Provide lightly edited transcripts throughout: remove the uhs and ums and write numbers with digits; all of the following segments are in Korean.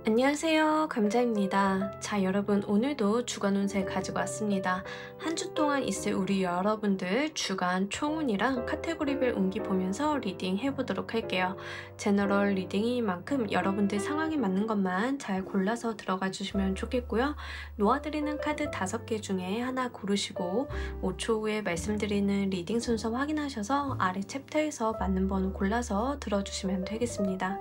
안녕하세요. 감자입니다. 자, 여러분, 오늘도 주간 운세 가지고 왔습니다. 한 주 동안 있을 우리 여러분들 주간 총운이랑 카테고리별 운기 보면서 리딩 해보도록 할게요. 제너럴 리딩인 만큼 여러분들 상황에 맞는 것만 잘 골라서 들어가 주시면 좋겠고요. 놓아드리는 카드 5개 중에 하나 고르시고 5초 후에 말씀드리는 리딩 순서 확인하셔서 아래 챕터에서 맞는 번호 골라서 들어주시면 되겠습니다.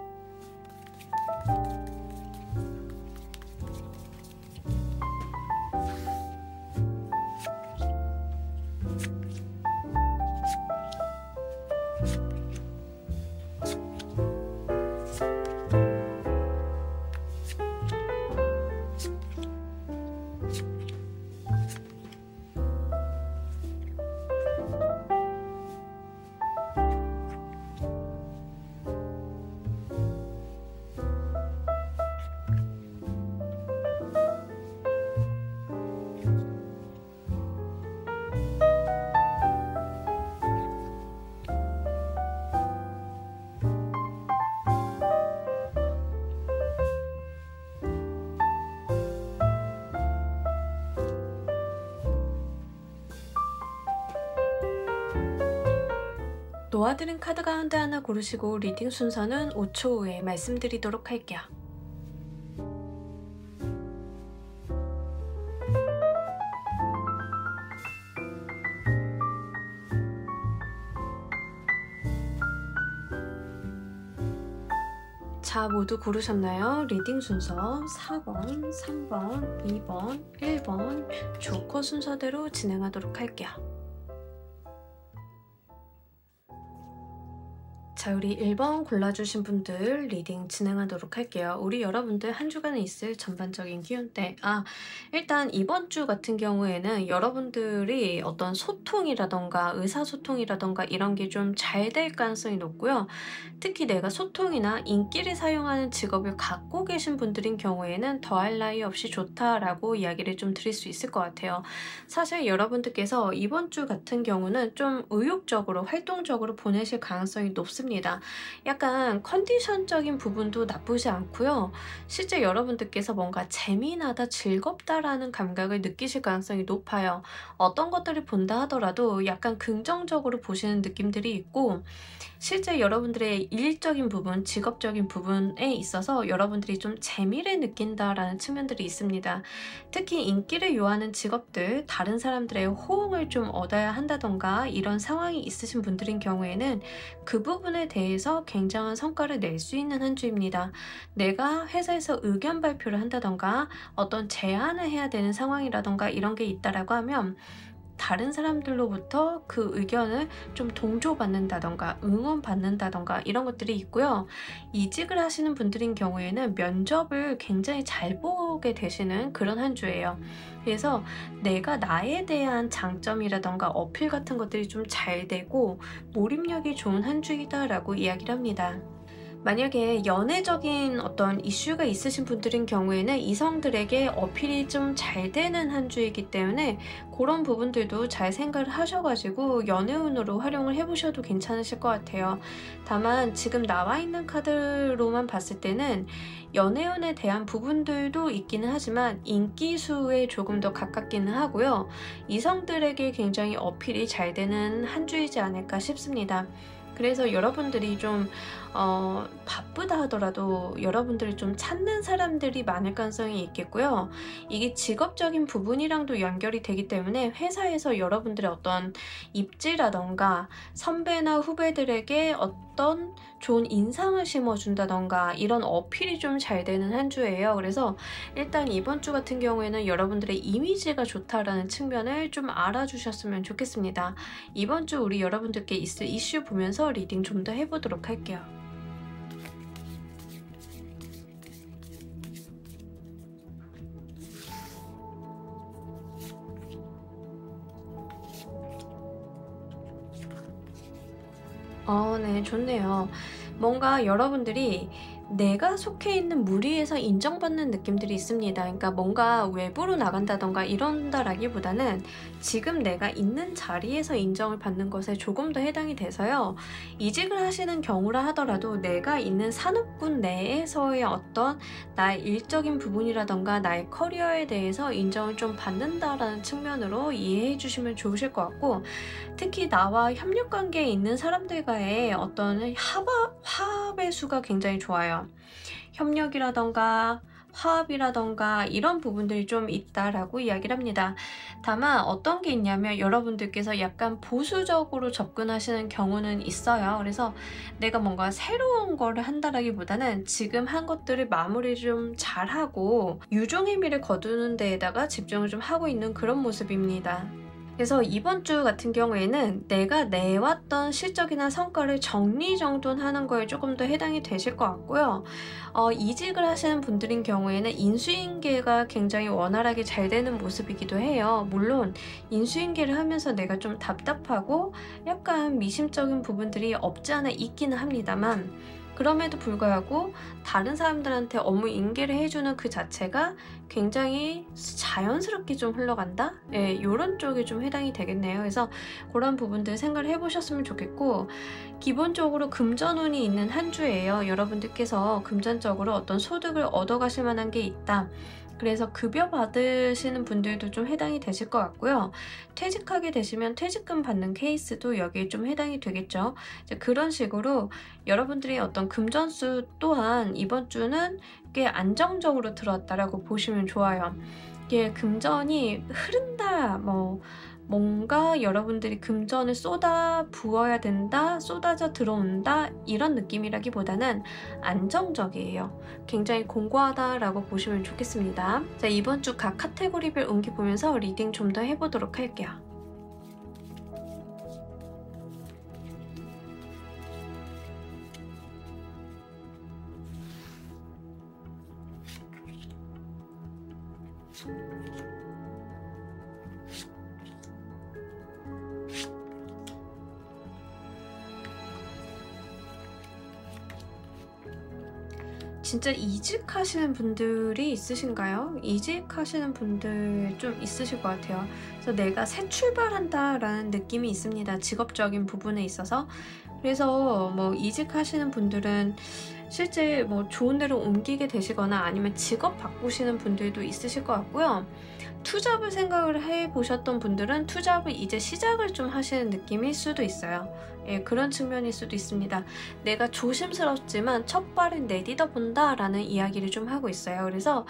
놓아드린 카드 가운데 하나 고르시고 리딩 순서는 5초 후에 말씀드리도록 할게요. 자, 모두 고르셨나요? 리딩 순서 4번, 3번, 2번, 1번 조커 순서대로 진행하도록 할게요. 자, 우리 1번 골라주신 분들 리딩 진행하도록 할게요. 우리 여러분들 한 주간에 있을 전반적인 기운대. 일단 이번 주 같은 경우에는 여러분들이 어떤 소통이라던가 의사소통이라던가 이런 게 좀 잘 될 가능성이 높고요. 특히 내가 소통이나 인기를 사용하는 직업을 갖고 계신 분들인 경우에는 더할 나위 없이 좋다라고 이야기를 좀 드릴 수 있을 것 같아요. 사실 여러분들께서 이번 주 같은 경우는 좀 의욕적으로 활동적으로 보내실 가능성이 높습니다. 약간 컨디션적인 부분도 나쁘지 않고요. 실제 여러분들께서 뭔가 재미나다, 즐겁다라는 감각을 느끼실 가능성이 높아요. 어떤 것들을 본다 하더라도 약간 긍정적으로 보시는 느낌들이 있고, 실제 여러분들의 일적인 부분, 직업적인 부분에 있어서 여러분들이 좀 재미를 느낀다라는 측면들이 있습니다. 특히 인기를 요하는 직업들, 다른 사람들의 호응을 좀 얻어야 한다던가 이런 상황이 있으신 분들인 경우에는 그 부분에 대해서 굉장한 성과를 낼 수 있는 한 주입니다. 내가 회사에서 의견 발표를 한다던가 어떤 제안을 해야 되는 상황이라던가 이런 게 있다라고 하면 다른 사람들로부터 그 의견을 좀 동조받는다던가 응원받는다던가 이런 것들이 있고요. 이직을 하시는 분들인 경우에는 면접을 굉장히 잘 보게 되시는 그런 한 주예요. 그래서 내가 나에 대한 장점이라던가 어필 같은 것들이 좀 잘 되고 몰입력이 좋은 한 주이다라고 이야기를 합니다. 만약에 연애적인 어떤 이슈가 있으신 분들인 경우에는 이성들에게 어필이 좀 잘 되는 한 주이기 때문에 그런 부분들도 잘 생각을 하셔가지고 연애운으로 활용을 해보셔도 괜찮으실 것 같아요. 다만 지금 나와 있는 카드로만 봤을 때는 연애운에 대한 부분들도 있기는 하지만 인기수에 조금 더 가깝기는 하고요. 이성들에게 굉장히 어필이 잘 되는 한 주이지 않을까 싶습니다. 그래서 여러분들이 좀 바쁘다 하더라도 여러분들을 좀 찾는 사람들이 많을 가능성이 있겠고요. 이게 직업적인 부분이랑도 연결이 되기 때문에 회사에서 여러분들의 어떤 입지라던가 선배나 후배들에게 어떤 좋은 인상을 심어준다던가 이런 어필이 좀 잘 되는 한 주예요. 그래서 일단 이번 주 같은 경우에는 여러분들의 이미지가 좋다라는 측면을 좀 알아주셨으면 좋겠습니다. 이번 주 우리 여러분들께 있을 이슈 보면서 리딩 좀 더 해보도록 할게요. 네, 좋네요. 뭔가 여러분들이 내가 속해 있는 무리에서 인정받는 느낌들이 있습니다. 그러니까 뭔가 외부로 나간다던가 이런다라기보다는 지금 내가 있는 자리에서 인정을 받는 것에 조금 더 해당이 돼서요. 이직을 하시는 경우라 하더라도 내가 있는 산업군 내에서의 어떤 나의 일적인 부분이라던가 나의 커리어에 대해서 인정을 좀 받는다라는 측면으로 이해해 주시면 좋으실 것 같고, 특히 나와 협력관계에 있는 사람들과의 어떤 화합의 수가 굉장히 좋아요. 협력이라던가 화합이라던가 이런 부분들이 좀 있다라고 이야기를 합니다. 다만 어떤 게 있냐면 여러분들께서 약간 보수적으로 접근하시는 경우는 있어요. 그래서 내가 뭔가 새로운 거를 한다라기보다는 지금 한 것들을 마무리 좀 잘하고 유종의 미를 거두는 데에다가 집중을 좀 하고 있는 그런 모습입니다. 그래서 이번 주 같은 경우에는 내가 내왔던 실적이나 성과를 정리정돈하는 거에 조금 더 해당이 되실 것 같고요. 이직을 하시는 분들인 경우에는 인수인계가 굉장히 원활하게 잘 되는 모습이기도 해요. 물론 인수인계를 하면서 내가 좀 답답하고 약간 미심적인 부분들이 없지 않아 있기는 합니다만, 그럼에도 불구하고 다른 사람들한테 업무 인계를 해주는 그 자체가 굉장히 자연스럽게 좀 흘러간다? 예, 이런 쪽에 좀 해당이 되겠네요. 그래서 그런 부분들 생각을 해보셨으면 좋겠고, 기본적으로 금전운이 있는 한 주예요. 여러분들께서 금전적으로 어떤 소득을 얻어가실 만한 게 있다. 그래서 급여 받으시는 분들도 좀 해당이 되실 것 같고요. 퇴직하게 되시면 퇴직금 받는 케이스도 여기에 좀 해당이 되겠죠. 이제 그런 식으로 여러분들이 어떤 금전수 또한 이번 주는 꽤 안정적으로 들어왔다라고 보시면 좋아요. 이게 금전이 흐른다, 뭔가 여러분들이 금전을 쏟아 부어야 된다, 쏟아져 들어온다, 이런 느낌이라기보다는 안정적이에요. 굉장히 공고하다라고 보시면 좋겠습니다. 자, 이번 주 각 카테고리별 운기 보면서 리딩 좀 더 해보도록 할게요. 진짜 이직하시는 분들이 있으신가요? 이직하시는 분들 좀 있으실 것 같아요. 그래서 내가 새 출발한다라는 느낌이 있습니다. 직업적인 부분에 있어서. 그래서 뭐 이직하시는 분들은 실제 뭐 좋은 데로 옮기게 되시거나 아니면 직업 바꾸시는 분들도 있으실 것 같고요. 투잡을 생각을 해보셨던 분들은 투잡을 이제 시작을 좀 하시는 느낌일 수도 있어요. 예, 그런 측면일 수도 있습니다. 내가 조심스럽지만 첫 발을 내딛어 본다라는 이야기를 좀 하고 있어요. 그래서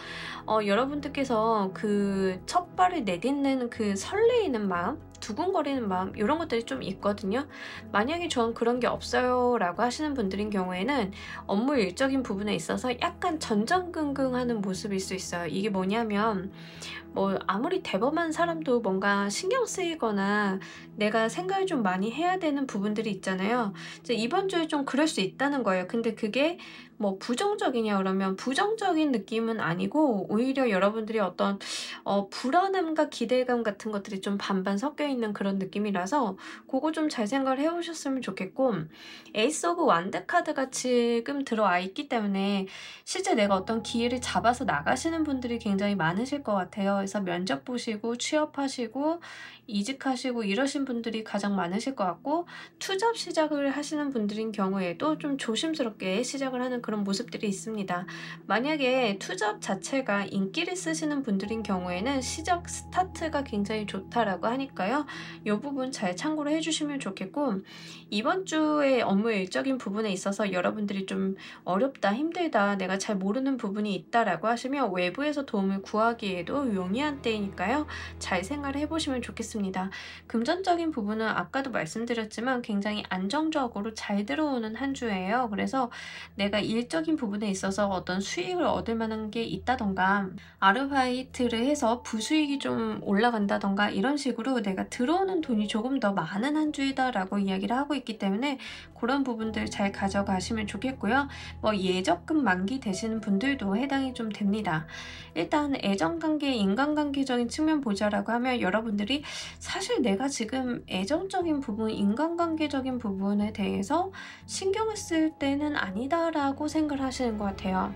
여러분들께서 그 첫 발을 내딛는 그 설레이는 마음, 두근거리는 마음, 이런 것들이 좀 있거든요. 만약에 전 그런 게 없어요 라고 하시는 분들인 경우에는 업무 일적인 부분에 있어서 약간 전전긍긍하는 모습일 수 있어요. 이게 뭐냐면 뭐 아무리 대범한 사람도 뭔가 신경 쓰이거나 내가 생각을 좀 많이 해야 되는 부분들이 있잖아요. 이제 이번 주에 좀 그럴 수 있다는 거예요. 근데 그게 뭐 부정적이냐 그러면 부정적인 느낌은 아니고 오히려 여러분들이 어떤 불안함과 기대감 같은 것들이 좀 반반 섞여 있는 그런 느낌이라서 그거 좀 잘 생각을 해보셨으면 좋겠고, 에이스 오브 완드 카드가 지금 들어와 있기 때문에 실제 내가 어떤 기회를 잡아서 나가시는 분들이 굉장히 많으실 것 같아요. 그래서 면접 보시고 취업하시고 이직하시고 이러신 분들이 가장 많으실 것 같고, 투잡 시작을 하시는 분들인 경우에도 좀 조심스럽게 시작을 하는 그런 모습들이 있습니다. 만약에 투잡 자체가 인기를 쓰시는 분들인 경우에는 시작 스타트가 굉장히 좋다라고 하니까요. 이 부분 잘 참고를 해주시면 좋겠고, 이번 주에 업무 일적인 부분에 있어서 여러분들이 좀 어렵다, 힘들다, 내가 잘 모르는 부분이 있다라고 하시면 외부에서 도움을 구하기에도 용이한 때이니까요. 잘 생각을 해보시면 좋겠습니다. 금전적인 부분은 아까도 말씀드렸지만 굉장히 안정적으로 잘 들어오는 한 주예요. 그래서 내가 일적인 부분에 있어서 어떤 수익을 얻을 만한 게 있다던가 아르바이트를 해서 부수익이 좀 올라간다던가 이런 식으로 내가 들어오는 돈이 조금 더 많은 한 주이다라고 이야기를 하고 있기 때문에 그런 부분들 잘 가져가시면 좋겠고요. 뭐 예적금 만기 되시는 분들도 해당이 좀 됩니다. 일단 애정관계, 인간관계적인 측면 보자라고 하면 여러분들이 사실 내가 지금 애정적인 부분, 인간관계적인 부분에 대해서 신경을 쓸 때는 아니다라고 있다고 생각을 하시는 것 같아요.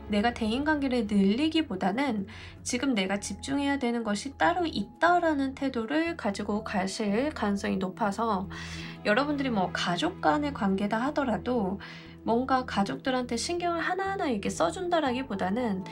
내가 대인관계를 늘리기보다는 지금 내가 집중해야 되는 것이 따로 있다라는 태도를 가지고 가실 가능성이 높아서, 여러분들이 뭐 가족 간의 관계다 하더라도 뭔가 가족들한테 신경을 하나하나 이렇게 써준다라기보다는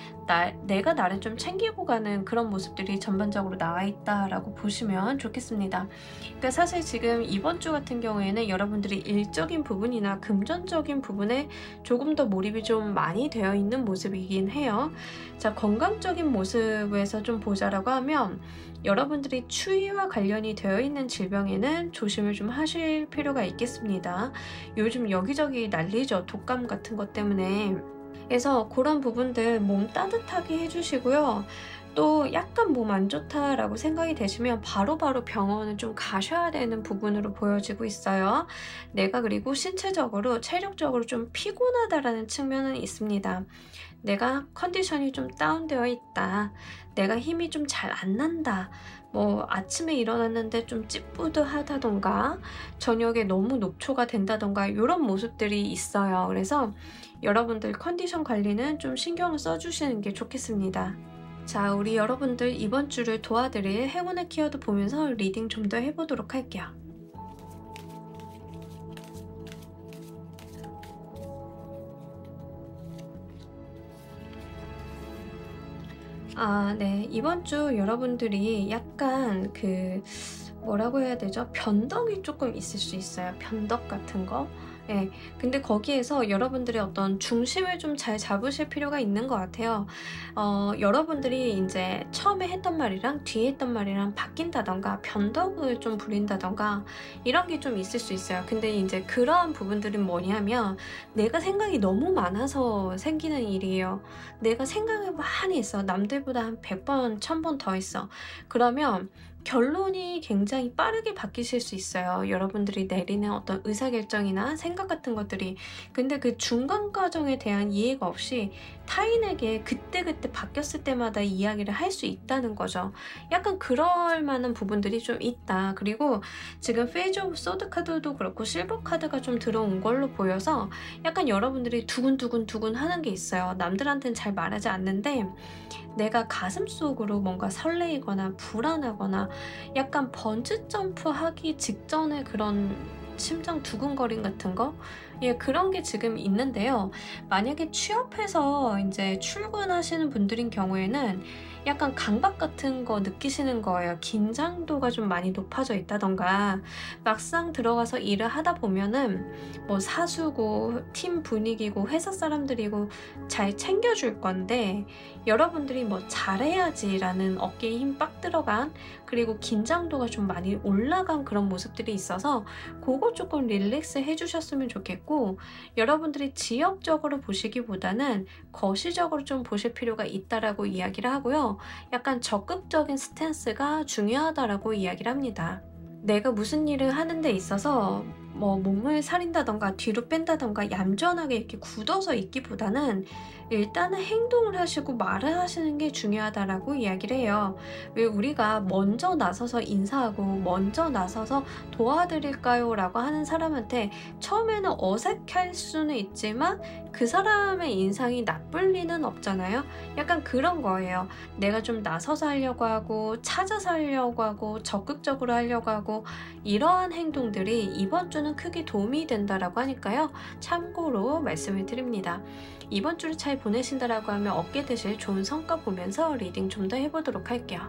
내가 나를 좀 챙기고 가는 그런 모습들이 전반적으로 나와 있다라고 보시면 좋겠습니다. 그러니까 사실 지금 이번 주 같은 경우에는 여러분들이 일적인 부분이나 금전적인 부분에 조금 더 몰입이 좀 많이 되어 있는 모습이긴 해요. 자, 건강적인 모습에서 좀 보자라고 하면, 여러분들이 추위와 관련이 되어 있는 질병에는 조심을 좀 하실 필요가 있겠습니다. 요즘 여기저기 난리죠. 독감 같은 것 때문에. 그래서 그런 부분들 몸 따뜻하게 해주시고요. 또 약간 몸 안 좋다라고 생각이 되시면 바로바로 병원을 좀 가셔야 되는 부분으로 보여지고 있어요. 내가 그리고 신체적으로, 체력적으로 좀 피곤하다라는 측면은 있습니다. 내가 컨디션이 좀 다운되어 있다. 내가 힘이 좀 잘 안 난다. 뭐 아침에 일어났는데 좀 찌뿌드하다던가 저녁에 너무 녹초가 된다던가 이런 모습들이 있어요. 그래서 여러분들 컨디션 관리는 좀 신경을 써주시는 게 좋겠습니다. 자, 우리 여러분들 이번 주를 도와드릴 행운의 키워드 보면서 리딩 좀 더 해보도록 할게요. 네. 이번 주 여러분들이 약간 뭐라고 해야 되죠? 변덕이 조금 있을 수 있어요. 변덕 같은 거. 예. 근데 거기에서 여러분들의 어떤 중심을 좀 잘 잡으실 필요가 있는 것 같아요. 여러분들이 이제 처음에 했던 말이랑 뒤에 했던 말이랑 바뀐다던가 변덕을 좀 부린다던가 이런 게 좀 있을 수 있어요. 근데 이제 그러한 부분들은 뭐냐면, 내가 생각이 너무 많아서 생기는 일이에요. 내가 생각을 많이 했어. 남들보다 한 100번, 1000번 더 했어. 그러면 결론이 굉장히 빠르게 바뀌실 수 있어요. 여러분들이 내리는 어떤 의사결정이나 생각 같은 것들이. 근데 그 중간 과정에 대한 이해가 없이 타인에게 그때그때 바뀌었을 때마다 이야기를 할 수 있다는 거죠. 약간 그럴 만한 부분들이 좀 있다. 그리고 지금 페이지 오브 소드 카드도 그렇고 실버 카드가 좀 들어온 걸로 보여서 약간 여러분들이 두근두근 하는 게 있어요. 남들한테는 잘 말하지 않는데 내가 가슴속으로 뭔가 설레이거나 불안하거나 약간 번지점프 하기 직전에 그런 심장 두근거림 같은 거? 예, 그런 게 지금 있는데요. 만약에 취업해서 이제 출근하시는 분들인 경우에는 약간 강박 같은 거 느끼시는 거예요. 긴장도가 좀 많이 높아져 있다던가, 막상 들어가서 일을 하다 보면은 뭐 사수고 팀 분위기고 회사 사람들이고 잘 챙겨줄 건데, 여러분들이 뭐 잘해야지라는 어깨에 힘 빡 들어간, 그리고 긴장도가 좀 많이 올라간 그런 모습들이 있어서 그거 조금 릴렉스 해주셨으면 좋겠고, 여러분들이 지역적으로 보시기보다는 거시적으로 좀 보실 필요가 있다라고 이야기를 하고요. 약간 적극적인 스탠스가 중요하다라고 이야기를 합니다. 내가 무슨 일을 하는 데 있어서 뭐 몸을 사린다던가 뒤로 뺀다던가 얌전하게 이렇게 굳어서 있기보다는 일단은 행동을 하시고 말을 하시는 게 중요하다라고 이야기를 해요. 왜 우리가 먼저 나서서 인사하고 먼저 나서서 도와드릴까요? 라고 하는 사람한테 처음에는 어색할 수는 있지만 그 사람의 인상이 나쁠 리는 없잖아요. 약간 그런 거예요. 내가 좀 나서서 하려고 하고 찾아서 하려고 하고 적극적으로 하려고 하고 이러한 행동들이 이번 주는 크게 도움이 된다라고 하니까요. 참고로 말씀을 드립니다. 이번 주를 잘 보내신다라고 하면 얻게 되실 좋은 성과 보면서 리딩 좀 더 해보도록 할게요.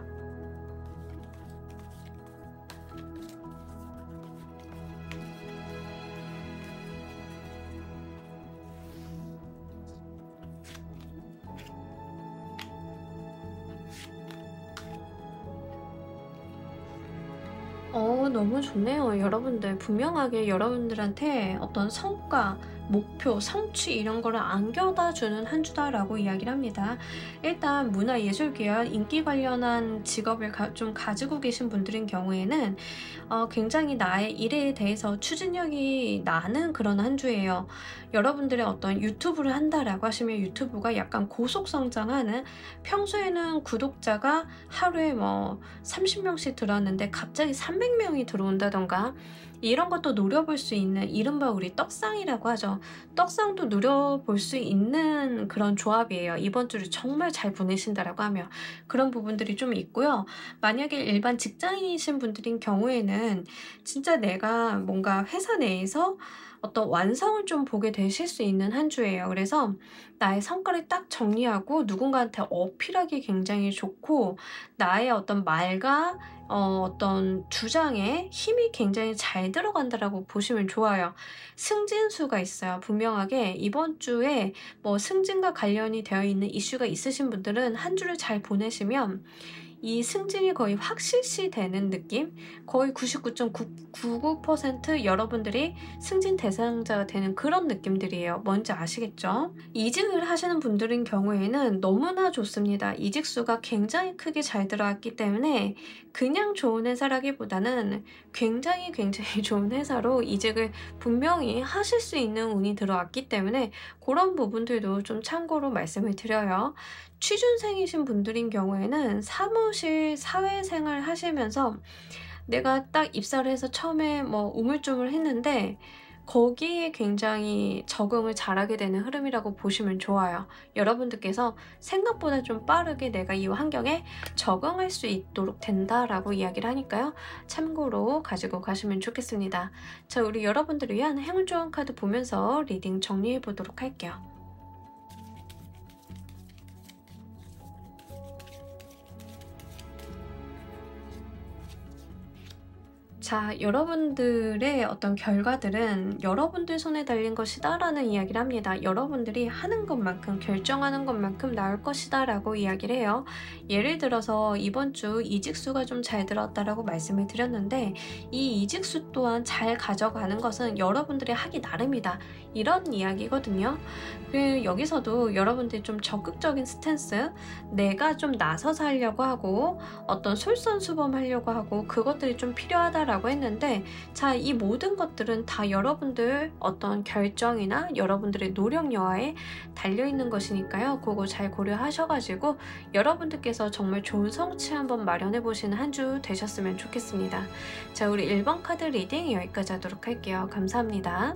너무 좋네요. 여러분들 분명하게 여러분들한테 어떤 성과, 목표, 성취 이런 거를 안겨다 주는 한 주다라고 이야기를 합니다. 일단 문화예술계열, 인기 관련한 직업을 좀 가지고 계신 분들인 경우에는 굉장히 나의 일에 대해서 추진력이 나는 그런 한 주예요. 여러분들의 어떤 유튜브를 한다라고 하시면 유튜브가 약간 고속 성장하는, 평소에는 구독자가 하루에 뭐 30명씩 들어왔는데 갑자기 300명이 들어온다던가, 이런 것도 노려볼 수 있는, 이른바 우리 떡상이라고 하죠. 떡상도 노려볼 수 있는 그런 조합이에요. 이번 주를 정말 잘 보내신다라고 하면 그런 부분들이 좀 있고요. 만약에 일반 직장인이신 분들인 경우에는 진짜 내가 뭔가 회사 내에서 어떤 완성을 좀 보게 되실 수 있는 한 주예요. 그래서 나의 성과를 딱 정리하고 누군가한테 어필하기 굉장히 좋고, 나의 어떤 말과 어떤 주장에 힘이 굉장히 잘 들어간다라고 보시면 좋아요. 승진수가 있어요. 분명하게 이번 주에 뭐 승진과 관련이 되어 있는 이슈가 있으신 분들은 한 주를 잘 보내시면 이 승진이 거의 확실시 되는 느낌? 거의 99.99% 여러분들이 승진 대상자가 되는 그런 느낌들이에요. 뭔지 아시겠죠? 이직을 하시는 분들인 경우에는 너무나 좋습니다. 이직수가 굉장히 크게 잘 들어왔기 때문에 그냥 좋은 회사라기보다는 굉장히 좋은 회사로 이직을 분명히 하실 수 있는 운이 들어왔기 때문에 그런 부분들도 좀 참고로 말씀을 드려요. 취준생이신 분들인 경우에는 사무실 사회생활 하시면서 내가 딱 입사를 해서 처음에 뭐 우물쭈물 했는데 거기에 굉장히 적응을 잘하게 되는 흐름이라고 보시면 좋아요. 여러분들께서 생각보다 좀 빠르게 내가 이 환경에 적응할 수 있도록 된다라고 이야기를 하니까요. 참고로 가지고 가시면 좋겠습니다. 자, 우리 여러분들을 위한 행운 조언 카드 보면서 리딩 정리해 보도록 할게요. 자, 여러분들의 어떤 결과들은 여러분들 손에 달린 것이다 라는 이야기를 합니다. 여러분들이 하는 것만큼, 결정하는 것만큼 나올 것이다 라고 이야기를 해요. 예를 들어서 이번 주 이직수가 좀 잘 들었다라고 말씀을 드렸는데, 이 이직수 또한 잘 가져가는 것은 여러분들이 하기 나름이다, 이런 이야기거든요. 여기서도 여러분들이 좀 적극적인 스탠스, 내가 좀 나서서 하려고 하고 어떤 솔선수범하려고 하고 그것들이 좀 필요하다라고 했는데, 자, 이 모든 것들은 다 여러분들 어떤 결정이나 여러분들의 노력 여하에 달려있는 것이니까요. 그거 잘 고려하셔가지고 여러분들께서 정말 좋은 성취 한번 마련해 보시는 한 주 되셨으면 좋겠습니다. 자, 우리 1번 카드 리딩 여기까지 하도록 할게요. 감사합니다.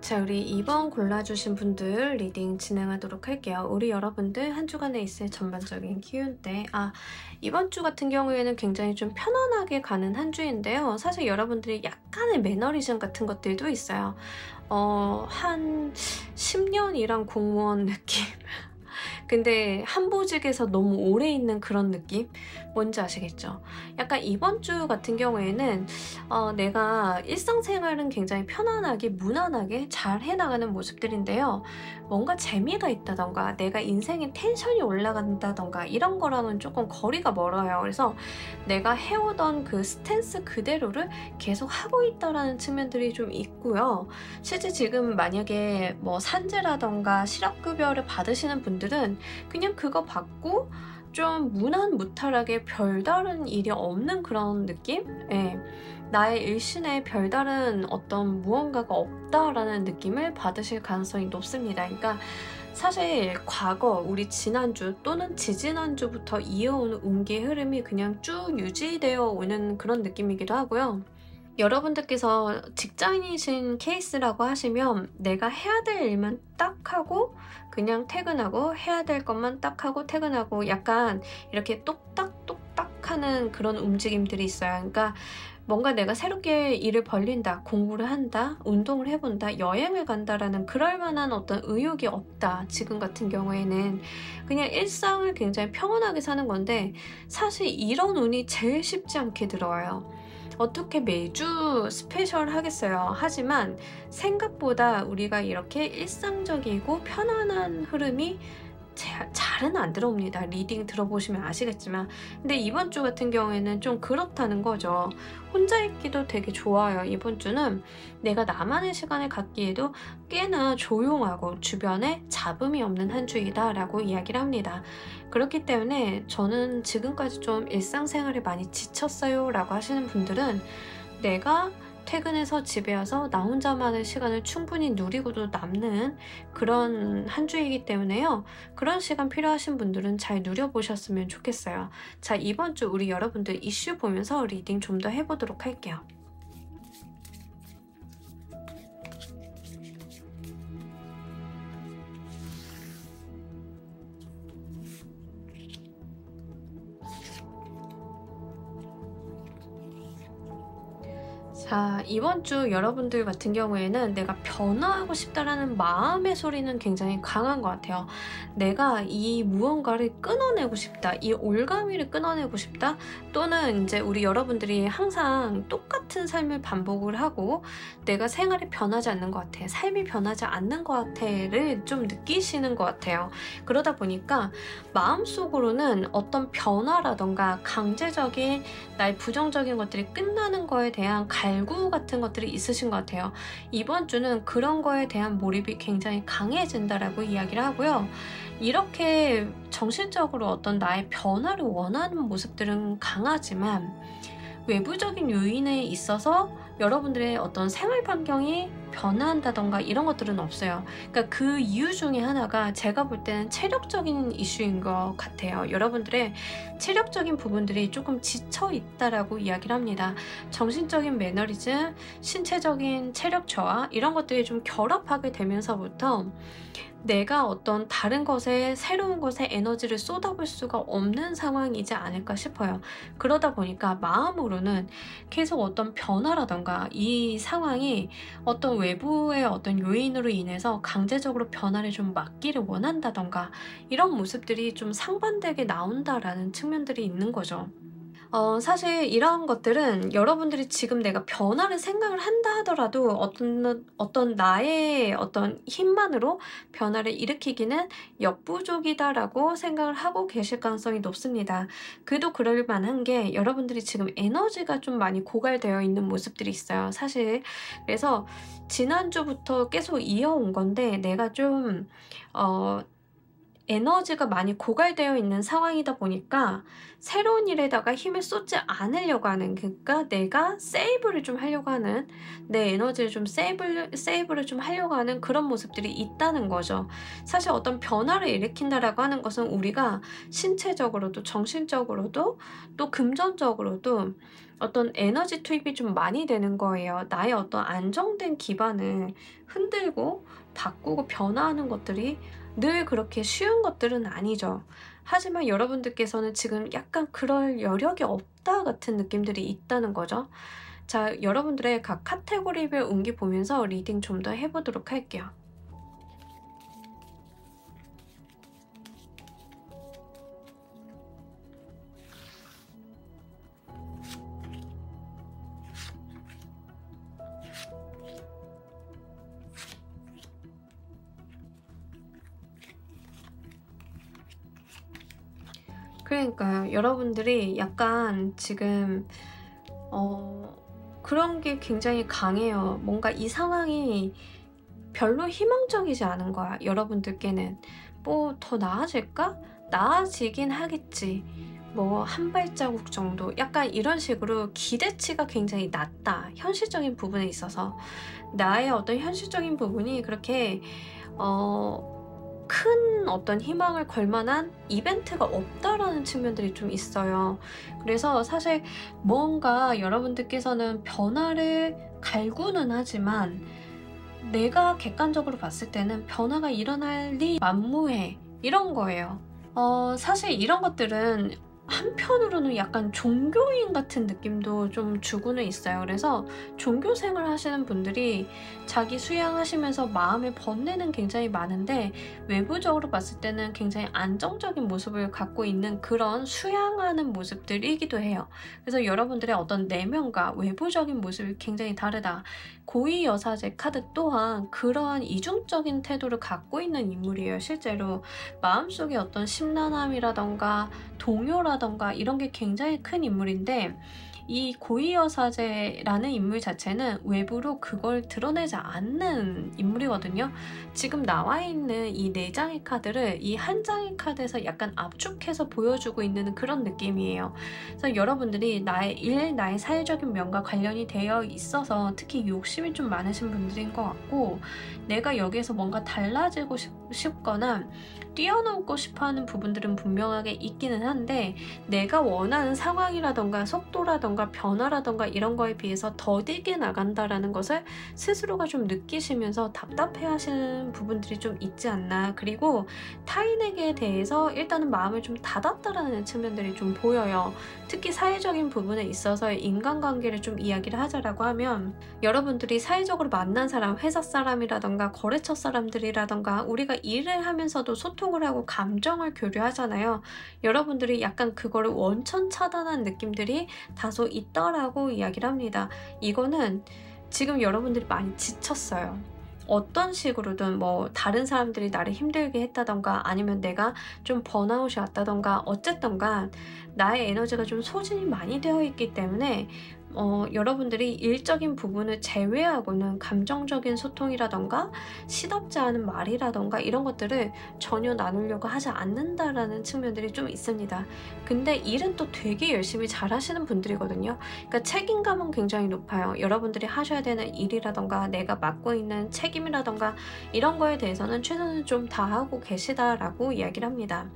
자, 우리 2번 골라주신 분들 리딩 진행하도록 할게요. 우리 여러분들 한 주간에 있을 전반적인 기운대, 이번 주 같은 경우에는 굉장히 좀 편안하게 가는 한 주인데요. 사실 여러분들이 약간의 매너리즘 같은 것들도 있어요. 한 10년 일한 공무원 느낌? 근데 한 보직에서 너무 오래 있는 그런 느낌? 뭔지 아시겠죠? 약간 이번 주 같은 경우에는 내가 일상생활은 굉장히 편안하게 무난하게 잘 해나가는 모습들인데요. 뭔가 재미가 있다던가 내가 인생에 텐션이 올라간다던가 이런 거랑은 조금 거리가 멀어요. 그래서 내가 해오던 그 스탠스 그대로를 계속 하고 있다라는 측면들이 좀 있고요. 실제 지금 만약에 뭐 산재라던가 실업급여를 받으시는 분들은 그냥 그거 받고 좀 무난무탈하게 별다른 일이 없는 그런 느낌? 예. 나의 일신에 별다른 어떤 무언가가 없다라는 느낌을 받으실 가능성이 높습니다. 그러니까 사실 과거 우리 지난주 또는 지지난주부터 이어오는 운기의 흐름이 그냥 쭉 유지되어 오는 그런 느낌이기도 하고요. 여러분들께서 직장인이신 케이스라고 하시면 내가 해야 될 일만 딱 하고 그냥 퇴근하고, 해야 될 것만 딱 하고 퇴근하고, 약간 이렇게 똑딱똑딱 하는 그런 움직임들이 있어요. 그러니까 뭔가 내가 새롭게 일을 벌린다, 공부를 한다, 운동을 해본다, 여행을 간다라는 그럴 만한 어떤 의욕이 없다. 지금 같은 경우에는 그냥 일상을 굉장히 평온하게 사는 건데, 사실 이런 운이 제일 쉽지 않게 들어와요. 어떻게 매주 스페셜 하겠어요. 하지만 생각보다 우리가 이렇게 일상적이고 편안한 흐름이 잘은 안 들어옵니다. 리딩 들어보시면 아시겠지만. 근데 이번 주 같은 경우에는 좀 그렇다는 거죠. 혼자 있기도 되게 좋아요. 이번 주는 내가 나만의 시간을 갖기에도 꽤나 조용하고 주변에 잡음이 없는 한 주이다 라고 이야기를 합니다. 그렇기 때문에 저는 지금까지 좀 일상생활에 많이 지쳤어요 라고 하시는 분들은 내가 퇴근해서 집에 와서 나 혼자만의 시간을 충분히 누리고도 남는 그런 한 주이기 때문에요. 그런 시간 필요하신 분들은 잘 누려보셨으면 좋겠어요. 자, 이번 주 우리 여러분들 이슈 보면서 리딩 좀 더 해보도록 할게요. 자, 이번 주 여러분들 같은 경우에는 내가 변화하고 싶다라는 마음의 소리는 굉장히 강한 것 같아요. 내가 이 무언가를 끊어내고 싶다, 이 올가미를 끊어내고 싶다, 또는 이제 우리 여러분들이 항상 똑같은 삶을 반복을 하고 내가 생활이 변하지 않는 것 같아, 삶이 변하지 않는 것 같아를 좀 느끼시는 것 같아요. 그러다 보니까 마음속으로는 어떤 변화라던가 강제적인 나의 부정적인 것들이 끝나는 거에 대한 갈구 같은 것들이 있으신 것 같아요. 이번 주는 그런 거에 대한 몰입이 굉장히 강해진다라고 이야기를 하고요. 이렇게 정신적으로 어떤 나의 변화를 원하는 모습들은 강하지만 외부적인 요인에 있어서 여러분들의 어떤 생활 반경이 변화한다던가 이런 것들은 없어요. 그러니까 그 이유 중에 하나가 제가 볼 때는 체력적인 이슈인 것 같아요. 여러분들의 체력적인 부분들이 조금 지쳐 있다라고 이야기를 합니다. 정신적인 매너리즘, 신체적인 체력 저하 이런 것들이 좀 결합하게 되면서부터 내가 어떤 다른 것에, 새로운 것에 에너지를 쏟아볼 수가 없는 상황이지 않을까 싶어요. 그러다 보니까 마음으로는 계속 어떤 변화라던가 이 상황이 어떤 외부의 어떤 요인으로 인해서 강제적으로 변화를 좀 막기를 원한다던가 이런 모습들이 좀 상반되게 나온다라는 측면들이 있는 거죠. 사실 이런 것들은 여러분들이 지금 내가 변화를 생각을 한다 하더라도 어떤 나의 어떤 힘만으로 변화를 일으키기는 역부족이다라고 생각을 하고 계실 가능성이 높습니다. 그래도 그럴 만한 게 여러분들이 지금 에너지가 좀 많이 고갈되어 있는 모습들이 있어요, 사실. 그래서 지난주부터 계속 이어온 건데 내가 좀 에너지가 많이 고갈되어 있는 상황이다 보니까 새로운 일에다가 힘을 쏟지 않으려고 하는, 그러니까 내가 세이브를 좀 하려고 하는, 내 에너지를 좀 세이브를 좀 하려고 하는 그런 모습들이 있다는 거죠. 사실 어떤 변화를 일으킨다라고 하는 것은 우리가 신체적으로도 정신적으로도 또 금전적으로도 어떤 에너지 투입이 좀 많이 되는 거예요. 나의 어떤 안정된 기반을 흔들고 바꾸고 변화하는 것들이 늘 그렇게 쉬운 것들은 아니죠. 하지만 여러분들께서는 지금 약간 그럴 여력이 없다 같은 느낌들이 있다는 거죠. 자, 여러분들의 각 카테고리별 운기 보면서 리딩 좀 더 해보도록 할게요. 그러니까요. 여러분들이 약간 지금 그런 게 굉장히 강해요. 뭔가 이 상황이 별로 희망적이지 않은 거야, 여러분들께는. 뭐 더 나아질까? 나아지긴 하겠지. 뭐 한 발자국 정도. 약간 이런 식으로 기대치가 굉장히 낮다, 현실적인 부분에 있어서. 나의 어떤 현실적인 부분이 그렇게 큰 어떤 희망을 걸 만한 이벤트가 없다라는 측면들이 좀 있어요. 그래서 사실 뭔가 여러분들께서는 변화를 갈구는 하지만 내가 객관적으로 봤을 때는 변화가 일어날 리 만무해, 이런 거예요. 사실 이런 것들은 한편으로는 약간 종교인 같은 느낌도 좀 주고는 있어요. 그래서 종교 생활 하시는 분들이 자기 수양하시면서 마음의 번뇌는 굉장히 많은데 외부적으로 봤을 때는 굉장히 안정적인 모습을 갖고 있는 그런 수양하는 모습들이기도 해요. 그래서 여러분들의 어떤 내면과 외부적인 모습이 굉장히 다르다. 고위여사제 카드 또한 그러한 이중적인 태도를 갖고 있는 인물이에요. 실제로 마음속에 어떤 심란함이라던가 동요라던가 이런 게 굉장히 큰 인물인데 이 고위여사제라는 인물 자체는 외부로 그걸 드러내지 않는 인물이거든요. 지금 나와 있는 이 4장의 카드를 이 한 장의 카드에서 약간 압축해서 보여주고 있는 그런 느낌이에요. 그래서 여러분들이 나의 일, 나의 사회적인 면과 관련이 되어 있어서 특히 욕심이 좀 많으신 분들인 것 같고, 내가 여기에서 뭔가 달라지고 싶거나 뛰어넘고 싶어하는 부분들은 분명하게 있기는 한데, 내가 원하는 상황이라던가 속도라던가 변화라던가 이런 거에 비해서 더디게 나간다라는 것을 스스로가 좀 느끼시면서 답답해하시는 부분들이 좀 있지 않나. 그리고 타인에게 대해서 일단은 마음을 좀 닫았다라는 측면들이 좀 보여요. 특히 사회적인 부분에 있어서 인간관계를 좀 이야기를 하자라고 하면, 여러분들이 사회적으로 만난 사람, 회사 사람이라던가 거래처 사람들이라던가 우리가 일을 하면서도 소통을 하고 감정을 교류하잖아요. 여러분들이 약간 그거를 원천 차단한 느낌들이 다소 있다라고 이야기를 합니다. 이거는 지금 여러분들이 많이 지쳤어요. 어떤 식으로든 뭐 다른 사람들이 나를 힘들게 했다던가 아니면 내가 좀 번아웃이 왔다던가 어쨌던가 나의 에너지가 좀 소진이 많이 되어 있기 때문에 여러분들이 일적인 부분을 제외하고는 감정적인 소통이라던가 시덥지 않은 말이라던가 이런 것들을 전혀 나누려고 하지 않는다라는 측면들이 좀 있습니다. 근데 일은 또 되게 열심히 잘 하시는 분들이거든요. 그러니까 책임감은 굉장히 높아요. 여러분들이 하셔야 되는 일이라던가 내가 맡고 있는 책임이라던가 이런 거에 대해서는 최선을 좀 다하고 계시다라고 이야기를 합니다.